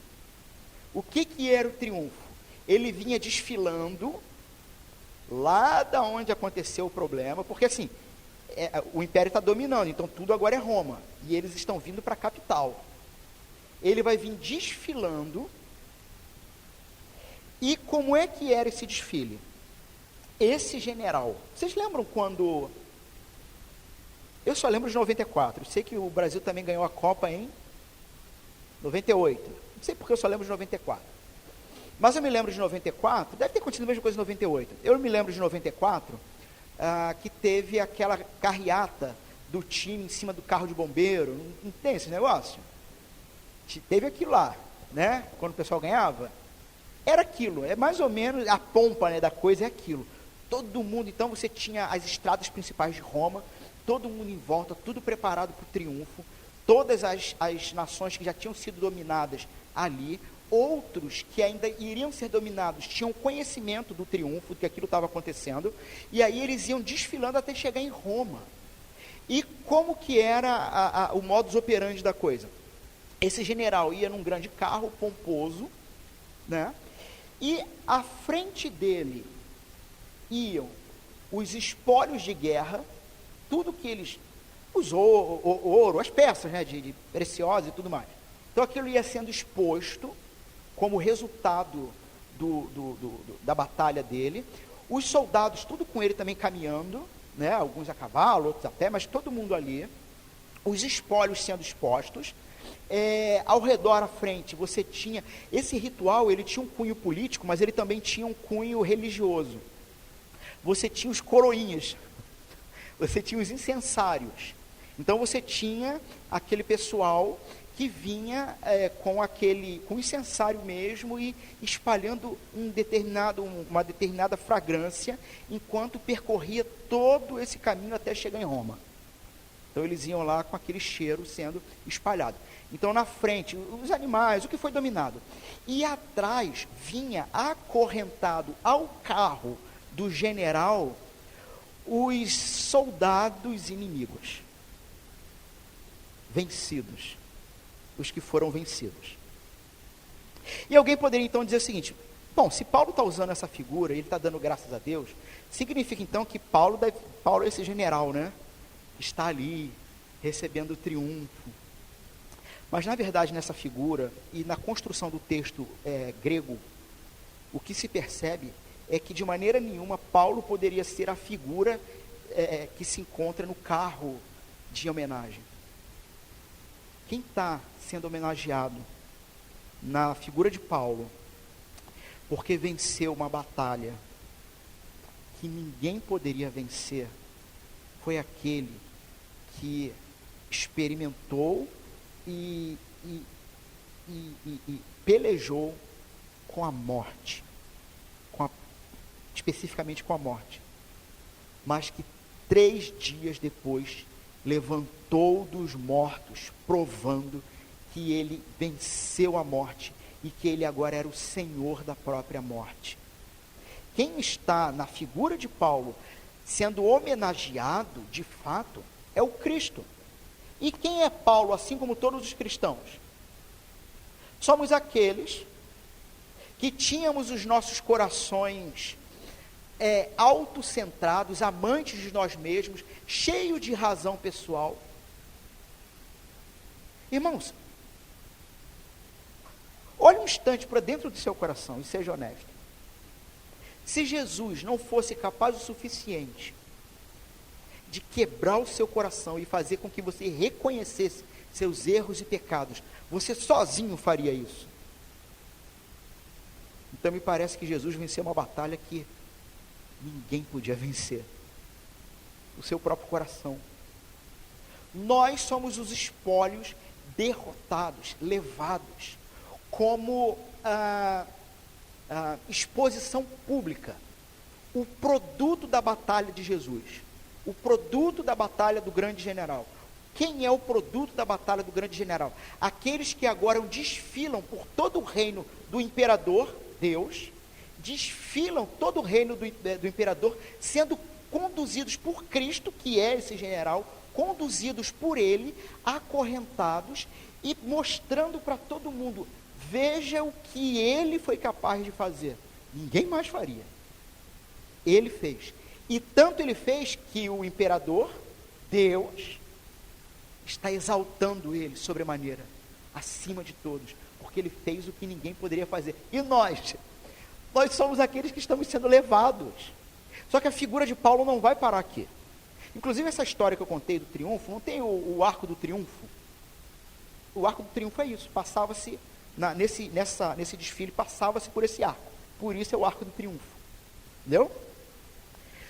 O que era o triunfo? Ele vinha desfilando lá da onde aconteceu o problema, porque assim, o império está dominando, então tudo agora é Roma, e eles estão vindo para a capital. Ele vai vir desfilando. E como é que era esse desfile? Esse general, vocês lembram quando... Eu só lembro de 94, eu sei que o Brasil também ganhou a Copa em 98, não sei porque eu só lembro de 94. Mas eu me lembro de 94, deve ter acontecido a mesma coisa em 98. Eu me lembro de 94, que teve aquela carreata do time em cima do carro de bombeiro. Não tem esse negócio? Teve aquilo lá, né? Quando o pessoal ganhava. Era aquilo, é mais ou menos a pompa, né, da coisa, é aquilo. Todo mundo, então você tinha as estradas principais de Roma, todo mundo em volta, tudo preparado para o triunfo, todas as nações que já tinham sido dominadas ali, outros que ainda iriam ser dominados, tinham conhecimento do triunfo, que aquilo estava acontecendo, e aí eles iam desfilando até chegar em Roma. E como que era o modus operandi da coisa? Esse general ia num grande carro pomposo, né? E à frente dele iam os espólios de guerra, tudo que eles usou, ouro, as peças, né, de preciosas e tudo mais. Então aquilo ia sendo exposto como resultado da batalha dele. Os soldados, tudo com ele também caminhando, né, alguns a cavalo, outros a pé, mas todo mundo ali. Os espólios sendo expostos. Ao redor, à frente, você tinha... Esse ritual, ele tinha um cunho político, mas ele também tinha um cunho religioso. Você tinha os coroinhas, você tinha os incensários. Então você tinha aquele pessoal que vinha com o incensário mesmo e espalhando uma determinada fragrância, enquanto percorria todo esse caminho até chegar em Roma. Então eles iam lá com aquele cheiro sendo espalhado. Então na frente, os animais, o que foi dominado. E atrás vinha acorrentado ao carro do general os soldados inimigos, vencidos, os que foram vencidos. E alguém poderia então dizer o seguinte: bom, se Paulo está usando essa figura, ele está dando graças a Deus, significa então que Paulo é esse general, né? Está ali, recebendo o triunfo. Mas na verdade nessa figura, e na construção do texto grego, o que se percebe é que de maneira nenhuma Paulo poderia ser a figura que se encontra no carro de homenagem. Quem está sendo homenageado na figura de Paulo, porque venceu uma batalha que ninguém poderia vencer, foi aquele que experimentou e pelejou com a morte, especificamente com a morte, mas que 3 dias depois levantou dos mortos, provando que ele venceu a morte e que ele agora era o Senhor da própria morte. Quem está na figura de Paulo sendo homenageado, de fato, é o Cristo. E quem é Paulo, assim como todos os cristãos? Somos aqueles que tínhamos os nossos corações autocentrados, amantes de nós mesmos, cheios de razão pessoal. Irmãos, olhe um instante para dentro do seu coração e seja honesto. Se Jesus não fosse capaz o suficiente de quebrar o seu coração e fazer com que você reconhecesse seus erros e pecados, você sozinho faria isso? Então me parece que Jesus venceu uma batalha que ninguém podia vencer. O seu próprio coração. Nós somos os espólios derrotados, levados como exposição pública, o produto da batalha de Jesus, o produto da batalha do grande general. Quem é o produto da batalha do grande general? Aqueles que agora desfilam por todo o reino do imperador, Deus, desfilam todo o reino do imperador, sendo conduzidos por Cristo, que é esse general, conduzidos por ele, acorrentados e mostrando para todo mundo: veja o que ele foi capaz de fazer. Ninguém mais faria. Ele fez. E tanto ele fez que o imperador, Deus, está exaltando ele sobremaneira, acima de todos, porque ele fez o que ninguém poderia fazer. E nós somos aqueles que estamos sendo levados. Só que a figura de Paulo não vai parar aqui. Inclusive essa história que eu contei do triunfo, não tem o arco do triunfo? O arco do triunfo é isso, passava-se, nesse desfile, passava-se por esse arco. Por isso é o arco do triunfo. Entendeu?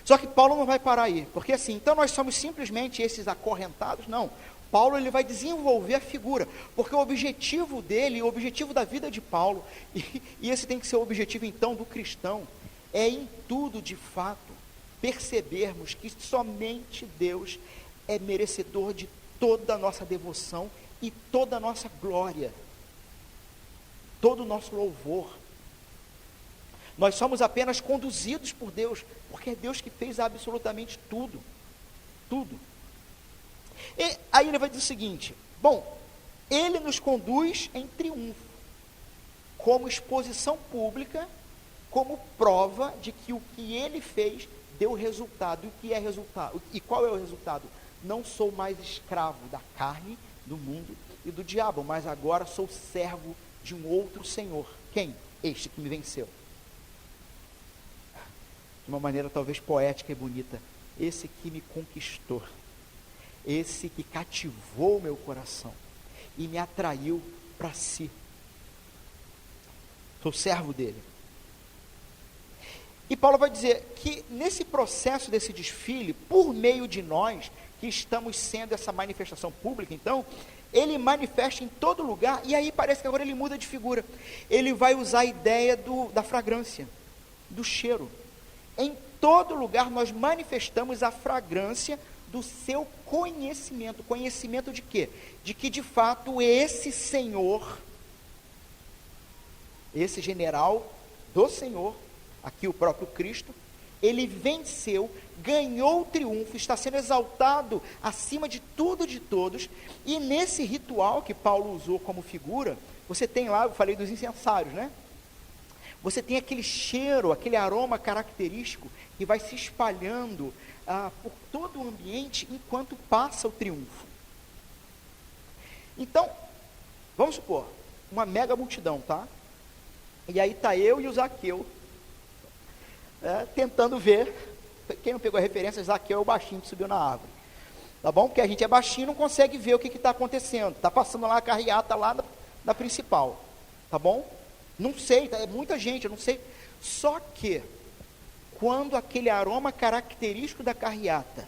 Só que Paulo não vai parar aí, porque assim, então nós somos simplesmente esses acorrentados? Não. Paulo ele vai desenvolver a figura, porque o objetivo dele, o objetivo da vida de Paulo, e esse tem que ser o objetivo então do cristão, é em tudo de fato percebermos que somente Deus é merecedor de toda a nossa devoção e toda a nossa glória, todo o nosso louvor. Nós somos apenas conduzidos por Deus, porque é Deus que fez absolutamente tudo, tudo. E aí ele vai dizer o seguinte: bom, ele nos conduz em triunfo, como exposição pública, como prova de que o que ele fez deu resultado. E o que é resultado? E qual é o resultado? Não sou mais escravo da carne, do mundo e do diabo, mas agora sou servo de um outro Senhor. Quem? Este que me venceu. De uma maneira talvez poética e bonita: esse que me conquistou, esse que cativou meu coração e me atraiu para si. Sou servo dele. E Paulo vai dizer que nesse processo desse desfile, por meio de nós, que estamos sendo essa manifestação pública, então, ele manifesta em todo lugar, e aí parece que agora ele muda de figura. Ele vai usar a ideia da fragrância, do cheiro. Em todo lugar nós manifestamos a fragrância do seu conhecimento. Conhecimento de quê? De que de fato esse Senhor, esse general do Senhor, aqui o próprio Cristo, ele venceu, ganhou o triunfo, está sendo exaltado acima de tudo e de todos. E nesse ritual que Paulo usou como figura, você tem lá, eu falei dos incensários, né? Você tem aquele cheiro, aquele aroma característico que vai se espalhando por todo o ambiente enquanto passa o triunfo. Então, vamos supor, uma mega multidão, tá? E aí está eu e o Zaqueu, tentando ver. Quem não pegou a referência, Zaqueu é o baixinho que subiu na árvore. Tá bom? Porque a gente é baixinho e não consegue ver o que está acontecendo. Está passando lá a carreata lá da principal. Tá bom? Não sei, é muita gente, eu não sei. Só que, quando aquele aroma característico da carreata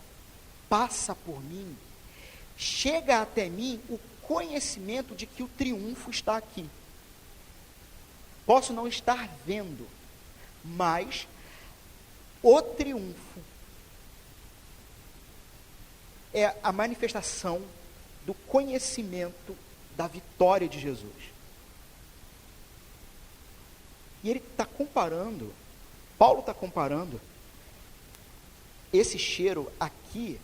passa por mim, chega até mim o conhecimento de que o triunfo está aqui. Posso não estar vendo, mas o triunfo é a manifestação do conhecimento da vitória de Jesus. E ele está comparando, Paulo está comparando, esse cheiro aqui,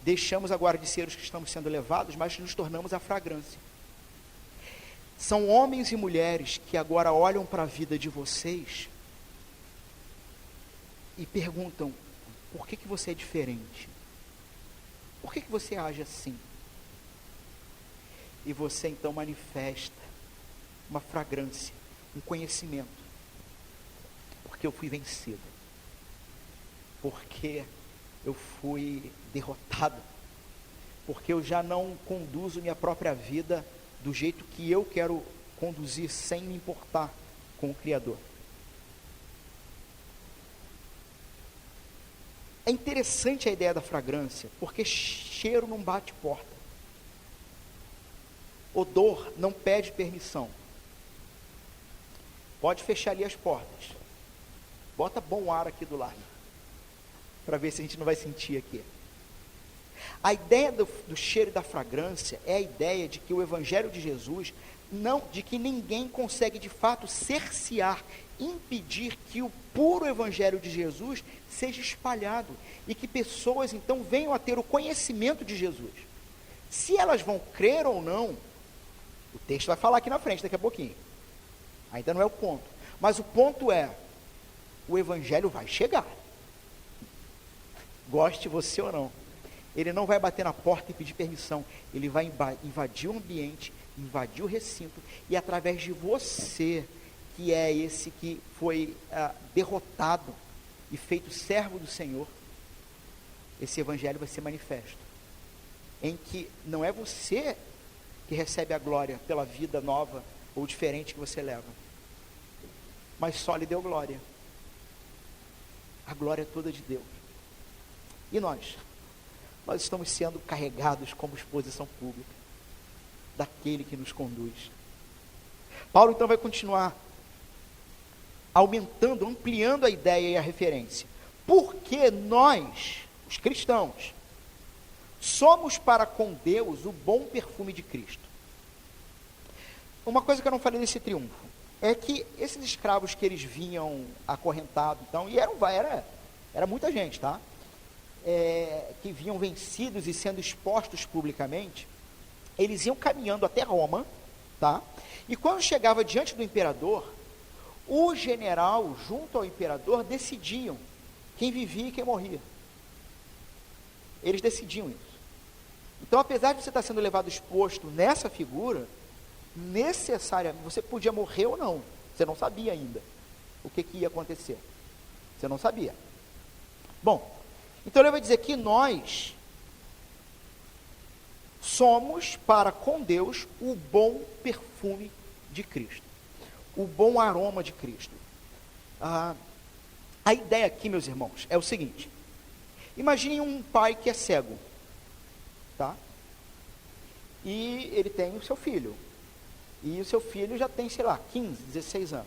deixamos agora de ser os que estamos sendo levados, mas nos tornamos a fragrância. São homens e mulheres que agora olham para a vida de vocês e perguntam, por que você é diferente? Por que você age assim? E você então manifesta uma fragrância, um conhecimento. Porque eu fui vencido. Porque eu fui derrotado. Porque eu já não conduzo minha própria vida do jeito que eu quero conduzir, sem me importar com o Criador. É interessante a ideia da fragrância, porque cheiro não bate porta. Odor não pede permissão. Pode fechar ali as portas. Bota bom ar aqui do lado, para ver se a gente não vai sentir aqui. A ideia do cheiro e da fragrância é a ideia de que o Evangelho de Jesus, de que ninguém consegue de fato cercear, impedir que o puro Evangelho de Jesus seja espalhado e que pessoas então venham a ter o conhecimento de Jesus. Se elas vão crer ou não, o texto vai falar aqui na frente daqui a pouquinho. Ainda não é o ponto. Mas o ponto é, o Evangelho vai chegar. Goste você ou não. Ele não vai bater na porta e pedir permissão. Ele vai invadir o ambiente, invadir o recinto, e através de você, que é esse que foi derrotado e feito servo do Senhor, esse Evangelho vai ser manifesto. Em que não é você que recebe a glória pela vida nova ou diferente que você leva, mas só lhe deu glória. A glória é toda de Deus. E nós estamos sendo carregados como exposição pública daquele que nos conduz. Paulo então vai continuar aumentando, ampliando a ideia e a referência. Porque nós, os cristãos, somos para com Deus o bom perfume de Cristo. Uma coisa que eu não falei nesse triunfo é que esses escravos que eles vinham acorrentados, então, e era muita gente, tá? Que vinham vencidos e sendo expostos publicamente, eles iam caminhando até Roma, tá? E quando chegava diante do imperador, o general, junto ao imperador, decidiam quem vivia e quem morria. Eles decidiam isso. Então, apesar de você estar sendo levado exposto nessa figura, necessariamente, você podia morrer ou não. Você não sabia ainda o que ia acontecer. Você não sabia. Bom, então ele vai dizer que nós somos para com Deus o bom perfume de Cristo. O bom aroma de Cristo. A ideia aqui, meus irmãos, é o seguinte. Imagine um pai que é cego, tá? E ele tem o seu filho. E o seu filho já tem, 15, 16 anos.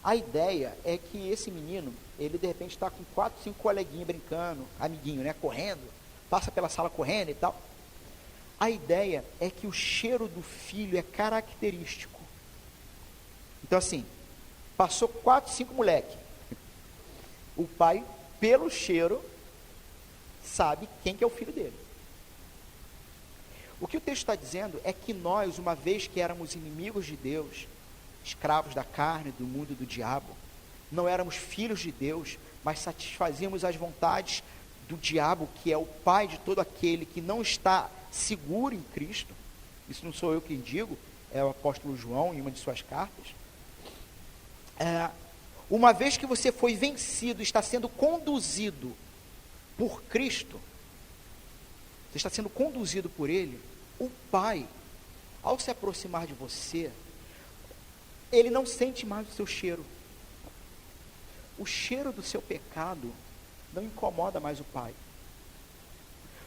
A ideia é que esse menino, ele de repente está com 4, 5 coleguinhas brincando, amiguinho, né? Correndo, passa pela sala correndo e tal. A ideia é que o cheiro do filho é característico. Então assim, passou 4, 5 moleque. O pai, pelo cheiro, sabe quem que é o filho dele. O que o texto está dizendo é que nós, uma vez que éramos inimigos de Deus, escravos da carne, do mundo e do diabo, não éramos filhos de Deus, mas satisfazíamos as vontades do diabo, que é o pai de todo aquele que não está seguro em Cristo. Isso não sou eu quem digo, é o apóstolo João em uma de suas cartas. Uma vez que você foi vencido, está sendo conduzido por Cristo, você está sendo conduzido por Ele, o Pai, ao se aproximar de você, Ele não sente mais o seu cheiro. O cheiro do seu pecado não incomoda mais o Pai.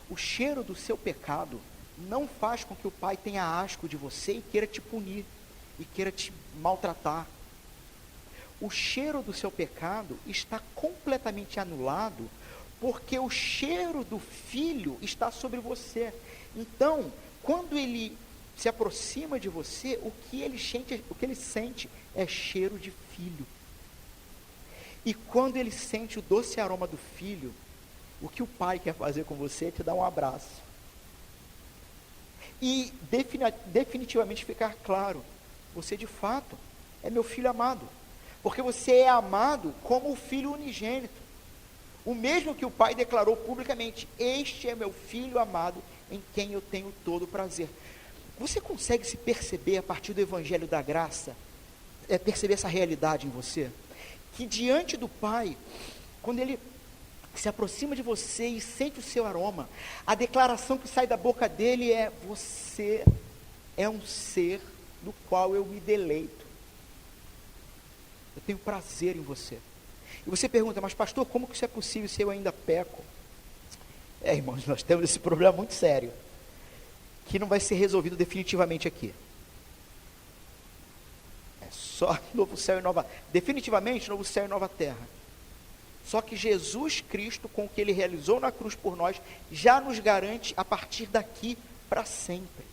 O cheiro do seu pecado não faz com que o Pai tenha asco de você e queira te punir, e queira te maltratar. O cheiro do seu pecado está completamente anulado porque o cheiro do filho está sobre você. Então, quando ele se aproxima de você, o que ele sente é cheiro de filho. E quando ele sente o doce aroma do filho, o que o pai quer fazer com você é te dar um abraço. E definitivamente ficar claro, você de fato é meu filho amado. Porque você é amado como o filho unigênito. O mesmo que o pai declarou publicamente: este é meu filho amado, em quem eu tenho todo prazer. Você consegue se perceber a partir do evangelho da graça, perceber essa realidade em você? Que diante do pai, quando ele se aproxima de você e sente o seu aroma, a declaração que sai da boca dele é: você é um ser do qual eu me deleito. Eu tenho prazer em você. E você pergunta: mas pastor, como que isso é possível se eu ainda peco? Irmãos, nós temos esse problema muito sério, que não vai ser resolvido definitivamente aqui. É só novo céu e nova, definitivamente novo céu e nova terra. Só que Jesus Cristo, com o que ele realizou na cruz por nós, já nos garante a partir daqui para sempre,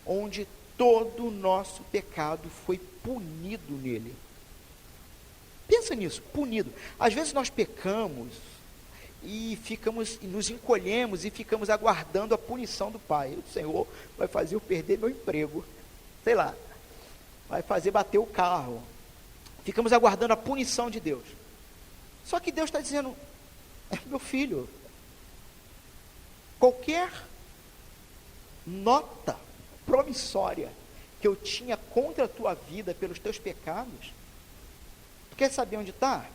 onde todo o nosso pecado foi punido nele. Pensa nisso, punido. Às vezes nós pecamos e nos encolhemos e ficamos aguardando a punição do Pai. O Senhor vai fazer eu perder meu emprego, sei lá, vai fazer bater o carro. Ficamos aguardando a punição de Deus. Só que Deus está dizendo: meu filho, qualquer nota promissória que eu tinha contra a tua vida pelos teus pecados, tu quer saber onde está?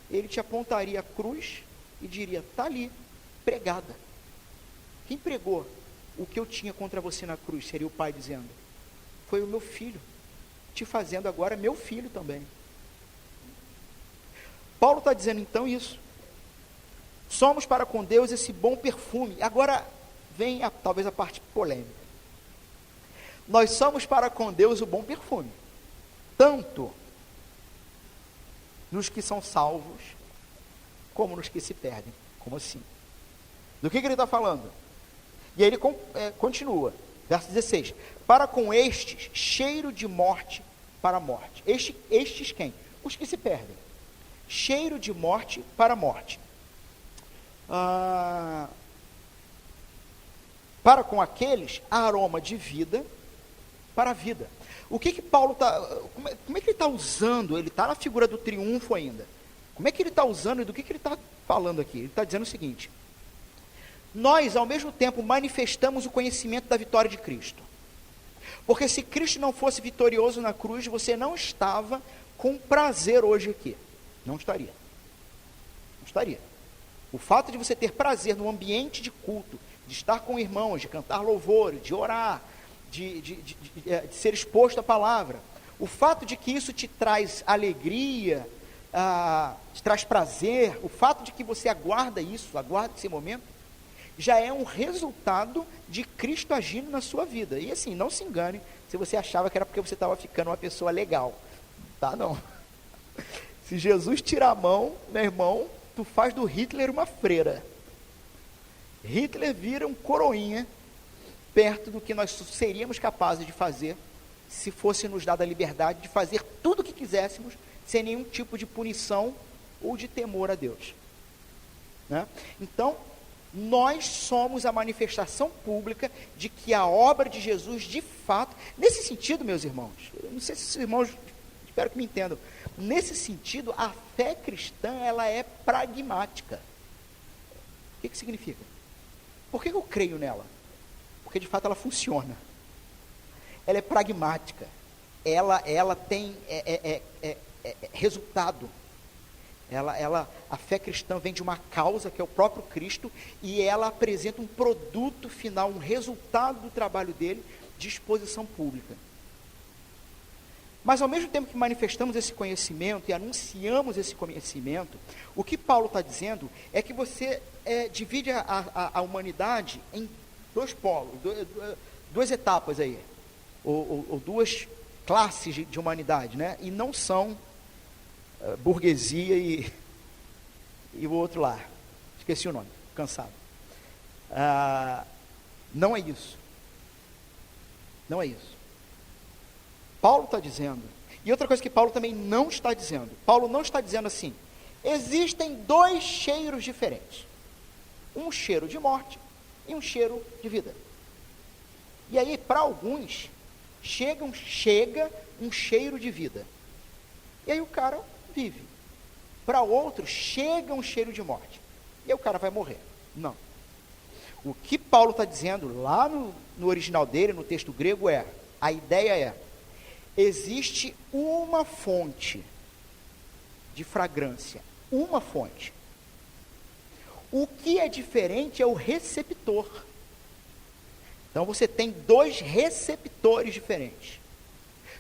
Ele te apontaria a cruz e diria: está ali, pregada. Quem pregou o que eu tinha contra você na cruz? Seria o pai dizendo: foi o meu filho, te fazendo agora meu filho também. Paulo está dizendo então isso. Somos para com Deus esse bom perfume. Agora vem talvez a parte polêmica. Nós somos para com Deus o bom perfume, tanto nos que são salvos, como nos que se perdem. Como assim? Do que ele está falando? E aí ele continua, verso 16: para com estes, cheiro de morte para a morte. Estes quem? Os que se perdem. Cheiro de morte para a morte. Para com aqueles, aroma de vida para a vida. O que Paulo está... Como é que ele está usando? Ele está na figura do triunfo ainda. Como é que ele está usando e do que ele está falando aqui? Ele está dizendo o seguinte: nós, ao mesmo tempo, manifestamos o conhecimento da vitória de Cristo. Porque se Cristo não fosse vitorioso na cruz, você não estava com prazer hoje aqui. Não estaria. Não estaria. O fato de você ter prazer no ambiente de culto, de estar com irmãos, de cantar louvores, de orar, de ser exposto à palavra, o fato de que isso te traz alegria, te traz prazer, o fato de que você aguarda esse momento, já é um resultado de Cristo agindo na sua vida. E assim, não se engane se você achava que era porque você estava ficando uma pessoa legal. Tá, não. Se Jesus tirar a mão, meu irmão, tu faz do Hitler uma freira. Hitler vira um coroinha perto do que nós seríamos capazes de fazer se fosse nos dada a liberdade de fazer tudo o que quiséssemos sem nenhum tipo de punição ou de temor a Deus, né? Então, nós somos a manifestação pública de que a obra de Jesus, de fato, nesse sentido, meus irmãos, eu não sei se os irmãos, espero que me entendam, nesse sentido, a fé cristã, ela é pragmática. O que significa? Por que eu creio nela? Porque de fato ela funciona. Ela é pragmática. Ela tem resultado. A fé cristã vem de uma causa, que é o próprio Cristo, e ela apresenta um produto final, um resultado do trabalho dele, de exposição pública. Mas ao mesmo tempo que manifestamos esse conhecimento e anunciamos esse conhecimento, o que Paulo está dizendo é que você divide a humanidade em dois polos, duas etapas aí, ou duas classes de humanidade, né? E não são burguesia e o outro lá. Esqueci o nome, cansado. Não é isso. Não é isso. Paulo está dizendo, e outra coisa que Paulo também não está dizendo, Paulo não está dizendo assim, existem dois cheiros diferentes, um cheiro de morte e um cheiro de vida. E aí, para alguns, chega um cheiro de vida, e aí o cara vive. Para outros, chega um cheiro de morte, e aí o cara vai morrer. Não. O que Paulo está dizendo lá no original dele, no texto grego, a ideia é, existe uma fonte de fragrância, uma fonte. O que é diferente é o receptor. Então você tem dois receptores diferentes.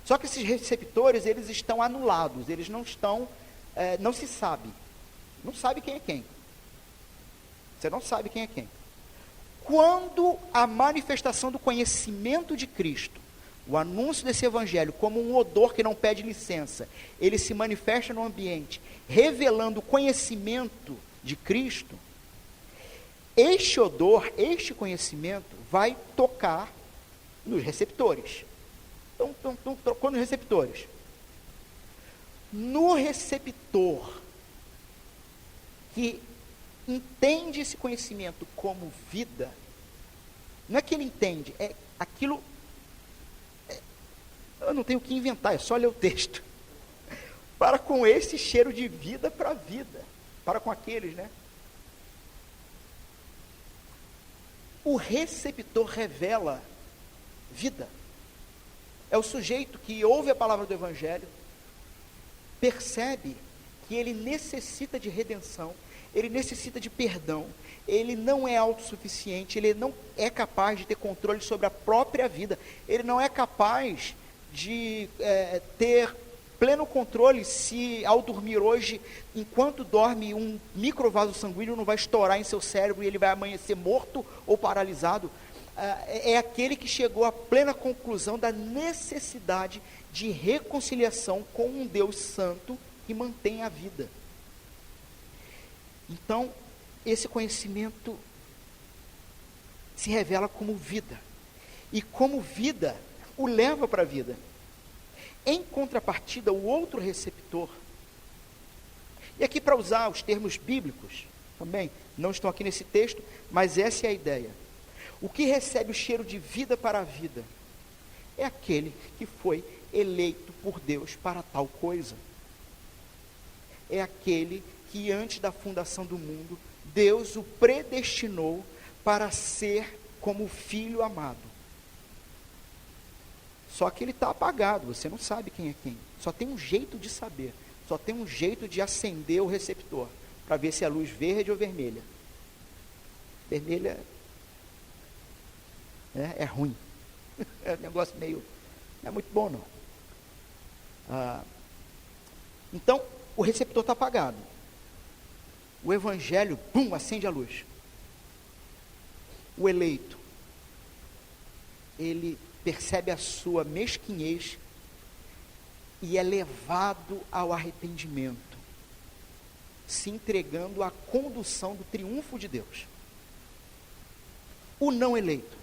Só que esses receptores, eles estão anulados, eles não estão, não se sabe. Não sabe quem é quem. Você não sabe quem é quem. Quando a manifestação do conhecimento de Cristo, o anúncio desse evangelho, como um odor que não pede licença, ele se manifesta no ambiente, revelando o conhecimento de Cristo, este odor, este conhecimento, vai tocar nos receptores. Então tocou nos receptores. No receptor que entende esse conhecimento como vida, não é que ele entende, é aquilo. Eu não tenho o que inventar, é só ler o texto. Para com esse cheiro de vida para a vida. Para com aqueles, né? O receptor revela vida. É o sujeito que ouve a palavra do Evangelho, percebe que ele necessita de redenção, ele necessita de perdão, ele não é autossuficiente, ele não é capaz de ter controle sobre a própria vida, ele não é capaz de ter pleno controle se ao dormir hoje, enquanto dorme, um microvaso sanguíneo não vai estourar em seu cérebro e ele vai amanhecer morto ou paralisado. É aquele que chegou à plena conclusão da necessidade de reconciliação com um Deus santo que mantém a vida. Então, esse conhecimento se revela como vida, e como vida, o leva para a vida. Em contrapartida, o outro receptor, e aqui para usar os termos bíblicos, também, não estão aqui nesse texto, mas essa é a ideia. O que recebe o cheiro de vida para a vida, é aquele que foi eleito por Deus para tal coisa. É aquele que antes da fundação do mundo, Deus o predestinou para ser como filho amado. Só que ele está apagado, você não sabe quem é quem. Só tem um jeito de saber, só tem um jeito de acender o receptor, para ver se é luz verde ou vermelha. Vermelha é ruim, é um negócio meio, não é muito bom não. Então, o receptor está apagado. O evangelho, acende a luz. O eleito, ele percebe a sua mesquinhez e é levado ao arrependimento, se entregando à condução do triunfo de Deus. O não eleito,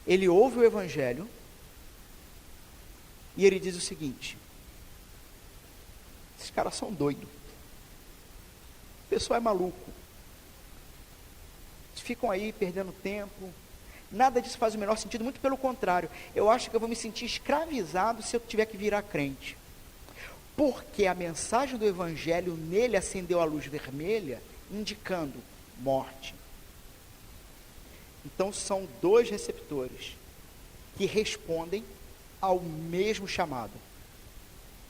ele ouve o evangelho e ele diz o seguinte: esses caras são doidos, o pessoal é maluco, eles ficam aí perdendo tempo, nada disso faz o menor sentido, muito pelo contrário, eu acho que eu vou me sentir escravizado se eu tiver que virar crente, porque a mensagem do evangelho nele acendeu a luz vermelha, indicando morte. Então são dois receptores que respondem ao mesmo chamado,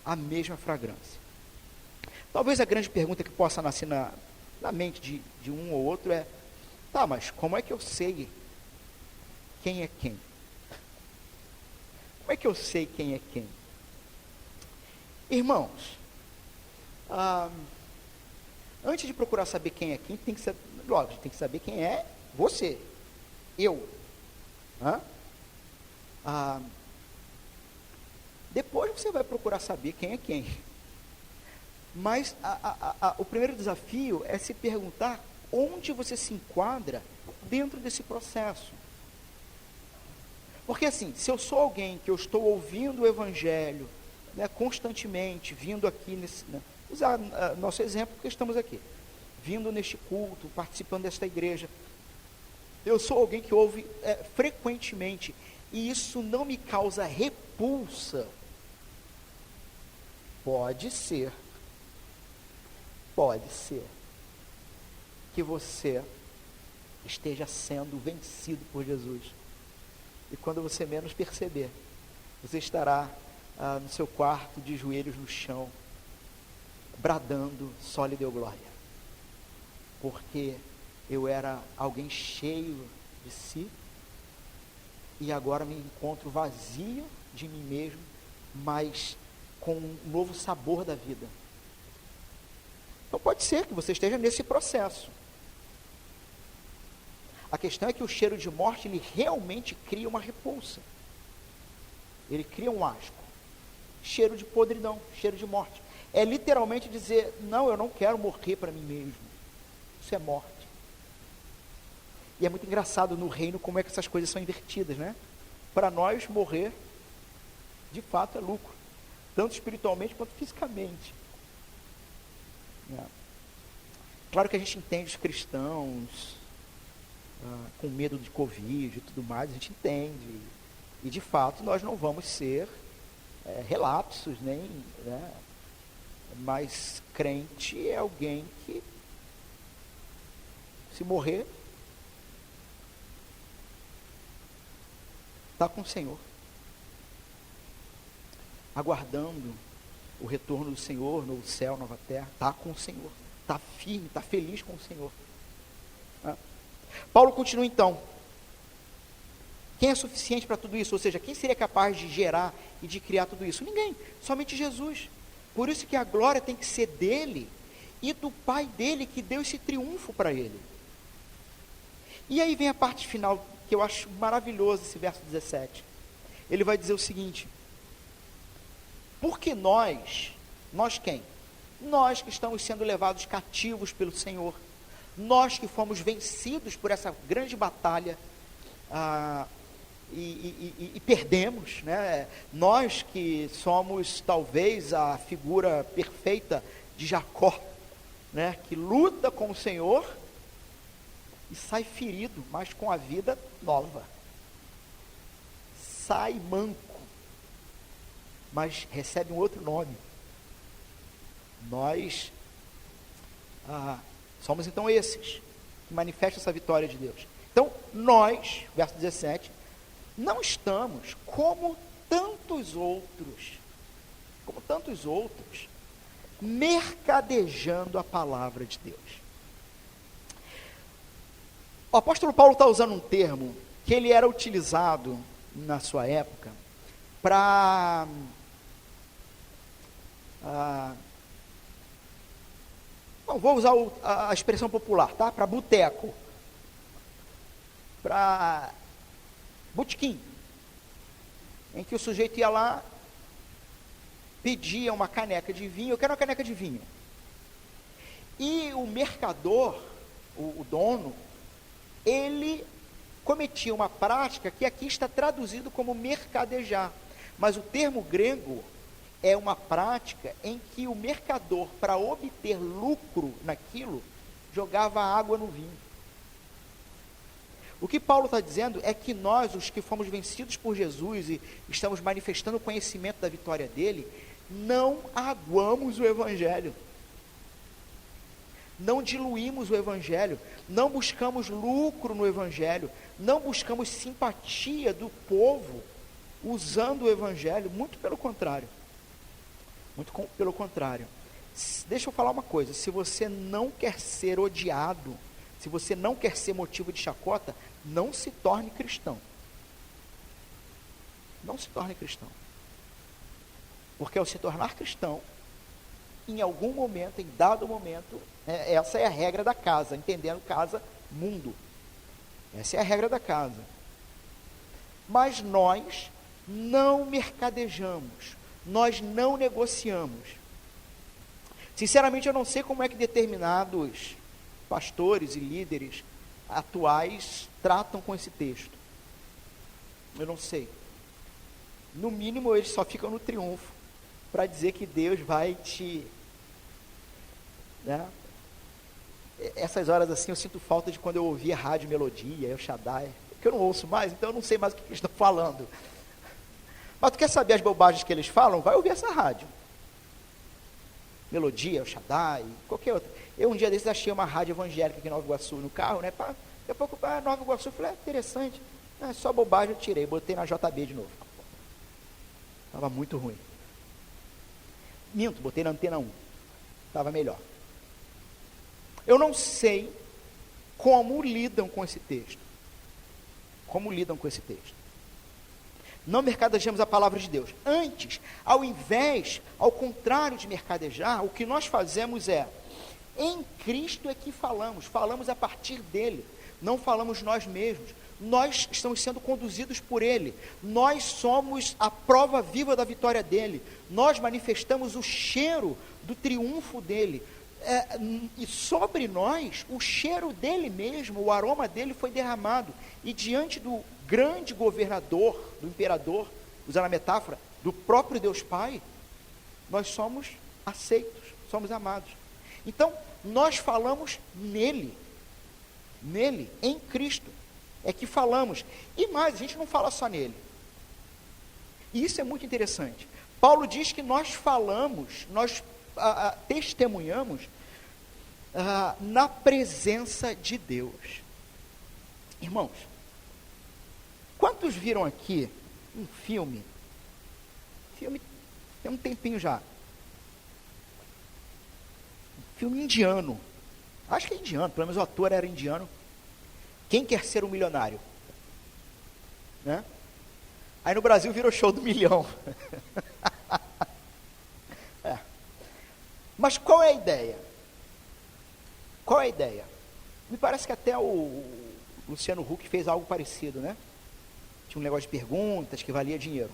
à mesma fragrância. Talvez a grande pergunta que possa nascer na mente de um ou outro é: tá, mas como é que eu sei quem é quem? Como é que eu sei quem é quem? Irmãos, antes de procurar saber quem é quem, tem que saber quem é você, eu. Depois você vai procurar saber quem é quem. Mas o primeiro desafio é se perguntar onde você se enquadra dentro desse processo. Porque assim, se eu sou alguém que eu estou ouvindo o Evangelho, né, constantemente, vindo aqui, usar nosso exemplo, porque estamos aqui, vindo neste culto, participando desta igreja, eu sou alguém que ouve frequentemente, e isso não me causa repulsa, pode ser que você esteja sendo vencido por Jesus. E quando você menos perceber, você estará no seu quarto, de joelhos no chão, bradando: só lhe deu glória. Porque eu era alguém cheio de si, e agora me encontro vazio de mim mesmo, mas com um novo sabor da vida. Então pode ser que você esteja nesse processo. A questão é que o cheiro de morte, ele realmente cria uma repulsa. Ele cria um asco. Cheiro de podridão, cheiro de morte. É literalmente dizer: não, eu não quero morrer para mim mesmo. Isso é morte. E é muito engraçado no reino como é que essas coisas são invertidas, né? Para nós, morrer, de fato, é lucro. Tanto espiritualmente quanto fisicamente. Claro que a gente entende os cristãos com medo de Covid e tudo mais, a gente entende, e de fato nós não vamos ser relapsos, nem, né, mas crente é alguém que, se morrer, está com o Senhor, aguardando o retorno do Senhor, novo céu, nova terra, está com o Senhor, está firme, está feliz com o Senhor. Paulo continua então: quem é suficiente para tudo isso? Ou seja, quem seria capaz de gerar e de criar tudo isso? Ninguém, somente Jesus. Por isso que a glória tem que ser dele e do Pai dele, que deu esse triunfo para ele. E aí vem a parte final, que eu acho maravilhoso, esse verso 17. Ele vai dizer o seguinte: porque nós quem? Nós que estamos sendo levados cativos pelo Senhor, nós que fomos vencidos por essa grande batalha e perdemos, né? Nós que somos talvez a figura perfeita de Jacó, né? Que luta com o Senhor e sai ferido, mas com a vida nova, sai manco, mas recebe um outro nome. Nós somos então esses que manifestam essa vitória de Deus. Então nós, verso 17, não estamos como tantos outros, mercadejando a palavra de Deus. O apóstolo Paulo está usando um termo que ele era utilizado na sua época para não, vou usar a expressão popular, tá? Para boteco, para botequim, em que o sujeito ia lá, pedia uma caneca de vinho: eu quero uma caneca de vinho. E o mercador, o dono, ele cometia uma prática que aqui está traduzido como mercadejar, mas o termo grego é uma prática em que o mercador, para obter lucro naquilo, jogava água no vinho. O que Paulo está dizendo é que nós, os que fomos vencidos por Jesus e estamos manifestando o conhecimento da vitória dele, não aguamos o Evangelho, não diluímos o Evangelho, não buscamos lucro no Evangelho, não buscamos simpatia do povo usando o Evangelho, muito pelo contrário. Deixa eu falar uma coisa: se você não quer ser odiado, se você não quer ser motivo de chacota, não se torne cristão. Não se torne cristão. Porque ao se tornar cristão, em algum momento, em dado momento, essa é a regra da casa, entendendo casa, mundo. Essa é a regra da casa. Mas nós não mercadejamos, nós não negociamos. Sinceramente, eu não sei como é que determinados pastores e líderes atuais tratam com esse texto. Eu não sei. No mínimo, eles só ficam no triunfo para dizer que Deus vai te... né? Essas horas assim, eu sinto falta de quando eu ouvia Rádio Melodia, El Shaddai, que eu não ouço mais, então eu não sei mais o que eles estão falando. Mas tu quer saber as bobagens que eles falam? Vai ouvir essa rádio. Melodia, El Shaddai, qualquer outra. Eu um dia desses achei uma rádio evangélica aqui em Nova Iguaçu no carro, né? Daqui a pouco para Nova Iguaçu, eu falei, interessante. É só bobagem, eu tirei, botei na JB de novo. Estava muito ruim. Minto, botei na Antena 1. Estava melhor. Eu não sei como lidam com esse texto. Como lidam com esse texto. Não mercadejamos a palavra de Deus. Antes, ao contrário de mercadejar, o que nós fazemos é, em Cristo é que falamos a partir dele, não falamos nós mesmos. Nós estamos sendo conduzidos por ele, nós somos a prova viva da vitória dele, nós manifestamos o cheiro do triunfo dele, e sobre nós, o cheiro dele mesmo, o aroma dele foi derramado, e diante do grande governador, do imperador, usando a metáfora, do próprio Deus Pai, nós somos aceitos, somos amados. Então, nós falamos nele, em Cristo, é que falamos, e mais, a gente não fala só nele, e isso é muito interessante. Paulo diz que nós falamos, nós testemunhamos na presença de Deus. Irmãos, quantos viram aqui um filme tem um tempinho já, um filme indiano, acho que é indiano, pelo menos o ator era indiano, Quem Quer Ser um Milionário, né? Aí no Brasil virou Show do Milhão. Mas qual é a ideia? Qual é a ideia? Me parece que até o Luciano Huck fez algo parecido, né? Tinha um negócio de perguntas que valia dinheiro.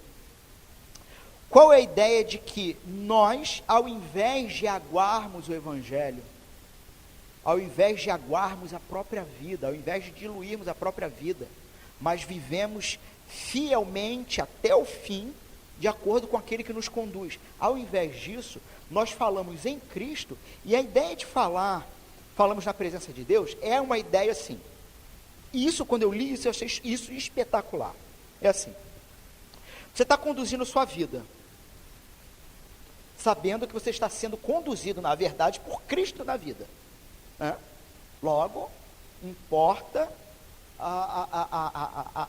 Qual é a ideia de que nós, ao invés de aguarmos o Evangelho, ao invés de aguarmos a própria vida, ao invés de diluirmos a própria vida, mas vivemos fielmente até o fim, de acordo com aquele que nos conduz. Ao invés disso, nós falamos em Cristo, e a ideia de falamos na presença de Deus, é uma ideia assim. E isso, quando eu li isso, eu achei isso espetacular. É assim, você está conduzindo sua vida, sabendo que você está sendo conduzido, na verdade, por Cristo na vida, né? Logo, importa a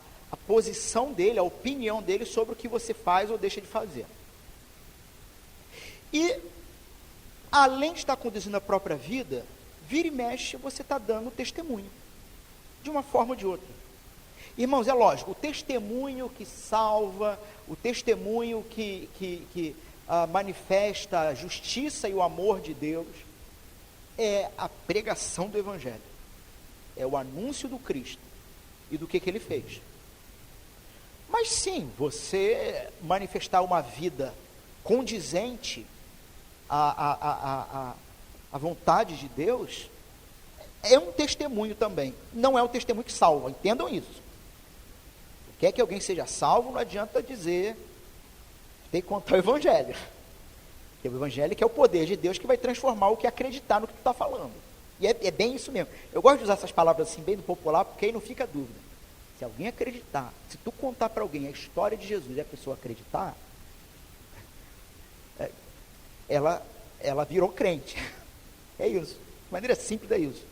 posição dele, a opinião dele sobre o que você faz ou deixa de fazer. E, além de estar conduzindo a própria vida, vira e mexe, você está dando testemunho, de uma forma ou de outra. Irmãos, é lógico, o testemunho que salva, o testemunho que manifesta a justiça e o amor de Deus, é a pregação do Evangelho, é o anúncio do Cristo e do que ele fez. Mas sim, você manifestar uma vida condizente à vontade de Deus, é um testemunho também, não é um testemunho que salva, entendam isso. Quer que alguém seja salvo, não adianta dizer, tem que contar o Evangelho. Porque o Evangelho que é o poder de Deus que vai transformar o que acreditar no que tu está falando. E é bem isso mesmo. Eu gosto de usar essas palavras assim, bem do popular, porque aí não fica dúvida. Se alguém acreditar, se tu contar para alguém a história de Jesus e a pessoa acreditar, ela virou crente. É isso. De maneira simples é isso.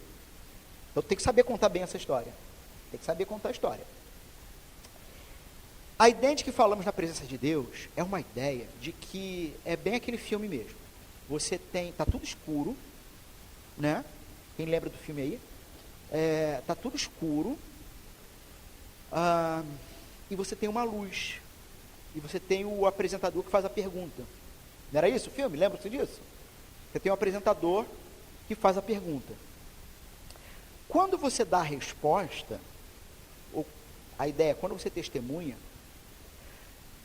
Então tem que saber contar bem essa história. Tem que saber contar a história. A ideia de que falamos na presença de Deus é uma ideia de que é bem aquele filme mesmo. Você está tudo escuro, né? Quem lembra do filme aí? Está tudo escuro, e você tem uma luz, e você tem o apresentador que faz a pergunta. Não era isso o filme? Lembra-se disso? Você tem um apresentador que faz a pergunta. Quando você dá a resposta, ou a ideia, quando você testemunha,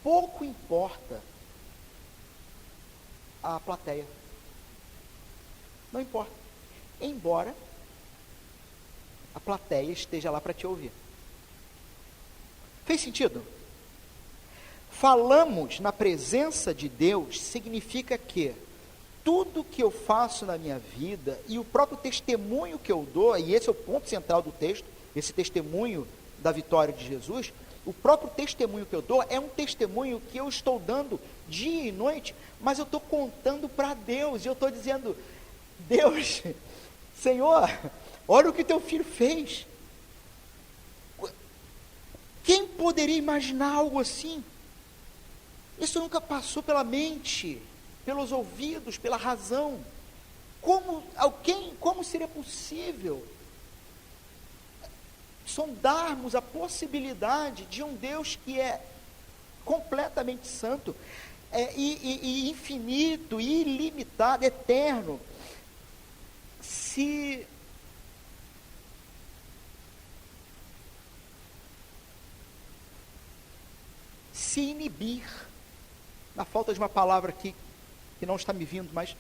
pouco importa a plateia. Não importa. Embora a plateia esteja lá para te ouvir. Fez sentido? Falamos na presença de Deus significa que tudo que eu faço na minha vida e o próprio testemunho que eu dou, e esse é o ponto central do texto, esse testemunho da vitória de Jesus, o próprio testemunho que eu dou é um testemunho que eu estou dando dia e noite, mas eu estou contando para Deus, e eu estou dizendo, Deus, Senhor, olha o que teu filho fez. Quem poderia imaginar algo assim? Isso nunca passou pela mente, pelos ouvidos, pela razão. Como seria possível sondarmos a possibilidade de um Deus que é completamente santo, e infinito, e ilimitado, eterno, se inibir, na falta de uma palavra aqui que não está me vindo, mas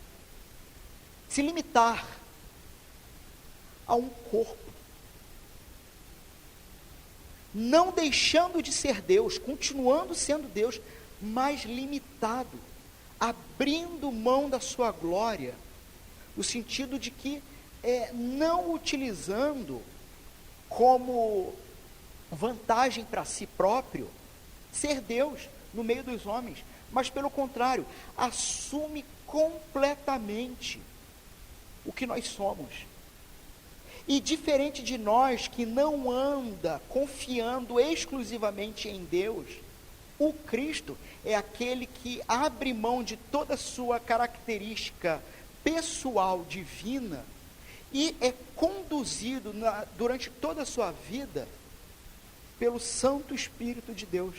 se limitar a um corpo, não deixando de ser Deus, continuando sendo Deus, mas limitado, abrindo mão da sua glória, no sentido de que não utilizando como vantagem para si próprio ser Deus no meio dos homens, mas pelo contrário, assume completamente o que nós somos. E diferente de nós que não anda confiando exclusivamente em Deus, o Cristo é aquele que abre mão de toda a sua característica pessoal, divina, e é conduzido durante toda a sua vida pelo Santo Espírito de Deus,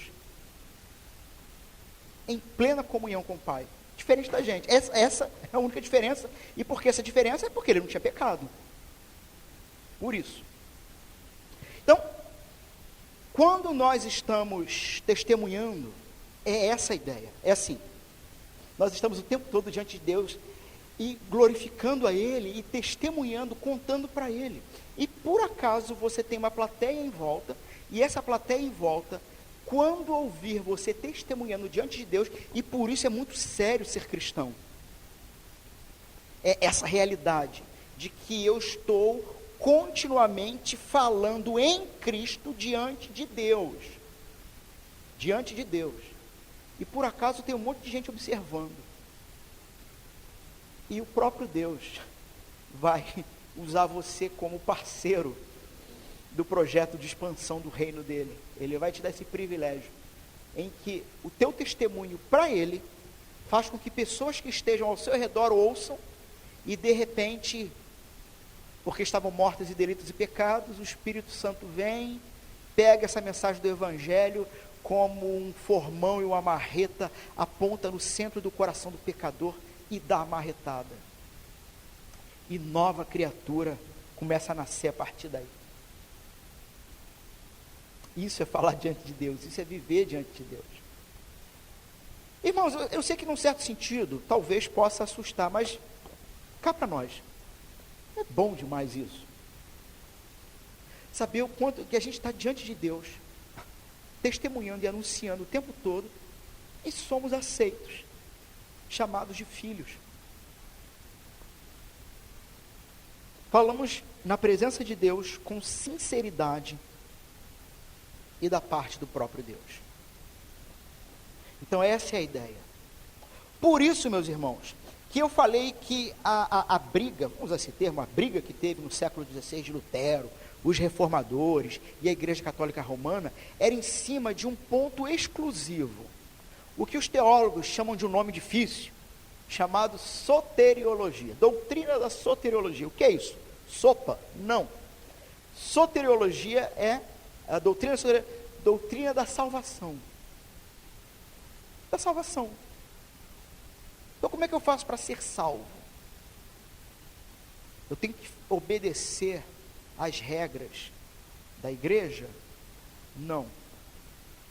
em plena comunhão com o Pai, diferente da gente. Essa é a única diferença, e por que essa diferença? É porque ele não tinha pecado, por isso. Então, quando nós estamos testemunhando, é essa a ideia, é assim, nós estamos o tempo todo diante de Deus, e glorificando a Ele, e testemunhando, contando para Ele, e por acaso você tem uma plateia em volta, e essa plateia em volta, quando ouvir você testemunhando diante de Deus, e por isso é muito sério ser cristão, é essa realidade, de que eu estou continuamente falando em Cristo diante de Deus, e por acaso tem um monte de gente observando, e o próprio Deus vai usar você como parceiro do projeto de expansão do reino dele. Ele vai te dar esse privilégio, em que o teu testemunho para ele, faz com que pessoas que estejam ao seu redor ouçam, e de repente, porque estavam mortas em delitos e pecados, o Espírito Santo vem, pega essa mensagem do Evangelho, como um formão e uma marreta, aponta no centro do coração do pecador, e dá a marretada, e nova criatura começa a nascer a partir daí. Isso é falar diante de Deus, isso é viver diante de Deus. Irmãos, eu sei que num certo sentido, talvez possa assustar, mas cá para nós, é bom demais isso. Saber o quanto que a gente está diante de Deus, testemunhando e anunciando o tempo todo, e somos aceitos, chamados de filhos. Falamos na presença de Deus com sinceridade, e da parte do próprio Deus. Então essa é a ideia. Por isso, meus irmãos, que eu falei que a briga, vamos usar esse termo, a briga que teve no século XVI de Lutero, os reformadores e a Igreja Católica Romana, era em cima de um ponto exclusivo, o que os teólogos chamam de um nome difícil, chamado soteriologia, doutrina da soteriologia. O que é isso? Sopa? Não. Soteriologia é a doutrina da salvação. Da salvação. Então, como é que eu faço para ser salvo? Eu tenho que obedecer às regras da igreja? Não.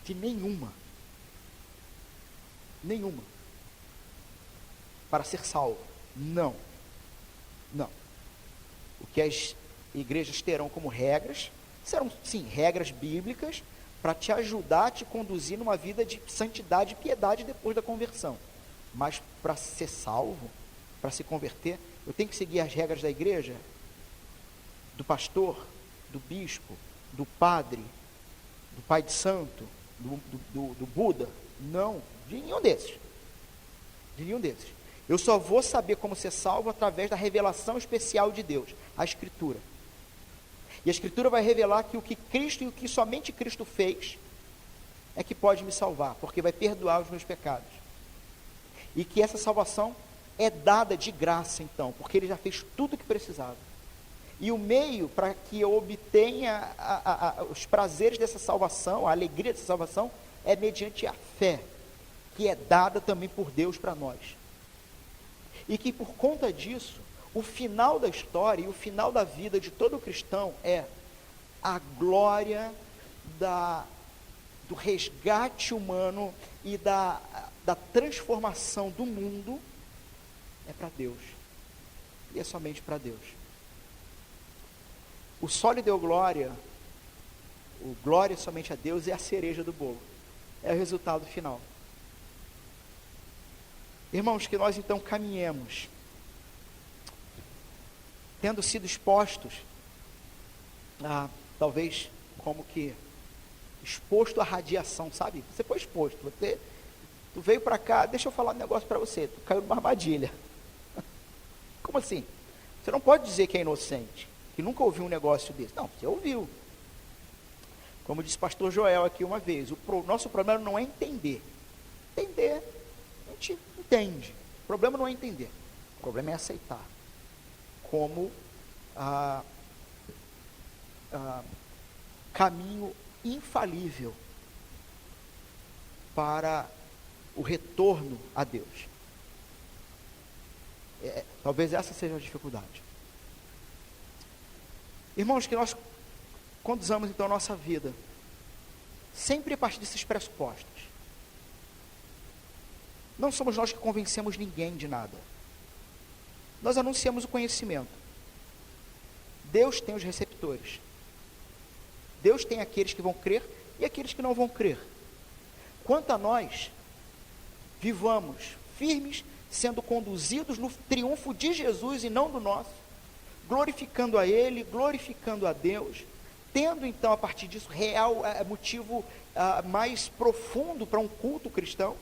De nenhuma. Nenhuma. Para ser salvo? Não. Não. O que as igrejas terão como regras, serão, sim, regras bíblicas, para te ajudar a te conduzir numa vida de santidade e piedade depois da conversão. Mas para ser salvo, para se converter, eu tenho que seguir as regras da igreja, do pastor, do bispo, do padre, do pai de santo, do Buda? Não, de nenhum desses. De nenhum desses. Eu só vou saber como ser salvo através da revelação especial de Deus, a Escritura. E a Escritura vai revelar que o que Cristo e o que somente Cristo fez é que pode me salvar, porque vai perdoar os meus pecados. E que essa salvação é dada de graça, então, porque Ele já fez tudo o que precisava. E o meio para que eu obtenha os prazeres dessa salvação, a alegria dessa salvação, é mediante a fé, que é dada também por Deus para nós. E que por conta disso, o final da história e o final da vida de todo cristão é a glória do resgate humano e da transformação do mundo é para Deus. E é somente para Deus. O sólido deu glória, o glória somente a Deus é a cereja do bolo. É o resultado final. Irmãos, que nós então caminhemos, tendo sido expostos, talvez como que exposto à radiação, sabe? Você foi exposto, tu veio para cá, deixa eu falar um negócio para você, tu caiu numa armadilha. Como assim? Você não pode dizer que é inocente, que nunca ouviu um negócio desse. Não, você ouviu. Como disse o pastor Joel aqui uma vez, o nosso problema não é entender. Entender, a gente entende. O problema não é entender, o problema é aceitar como caminho infalível para o retorno a Deus. Talvez essa seja a dificuldade. Irmãos, que nós conduzamos então a nossa vida sempre a partir desses pressupostos. Não somos nós que convencemos ninguém de nada. Nós anunciamos o conhecimento. Deus tem os receptores. Deus tem aqueles que vão crer e aqueles que não vão crer. Quanto a nós, vivamos firmes, sendo conduzidos no triunfo de Jesus e não do nosso, glorificando a Ele, glorificando a Deus, tendo então a partir disso real motivo mais profundo para um culto cristão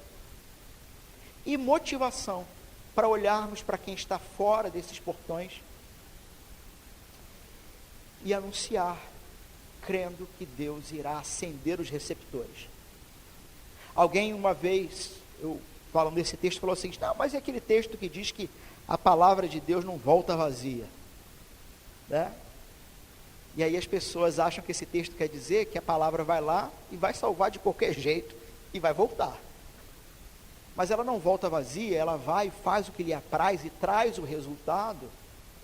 e motivação para olharmos para quem está fora desses portões e anunciar, crendo que Deus irá acender os receptores. Alguém uma vez, eu falando desse texto, falou assim, não, mas é aquele texto que diz que a palavra de Deus não volta vazia, né? E aí as pessoas acham que esse texto quer dizer que a palavra vai lá e vai salvar de qualquer jeito e vai voltar. Mas ela não volta vazia, ela vai, faz o que lhe apraz e traz o resultado,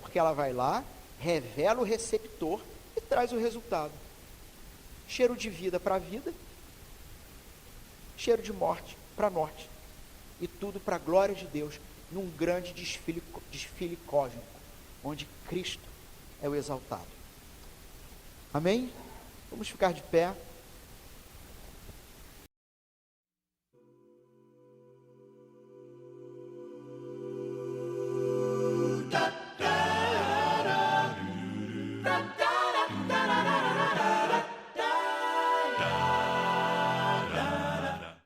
porque ela vai lá, revela o receptor e traz o resultado. Cheiro de vida para a vida, cheiro de morte para a morte. E tudo para a glória de Deus, num grande desfile cósmico, onde Cristo é o exaltado. Amém? Vamos ficar de pé.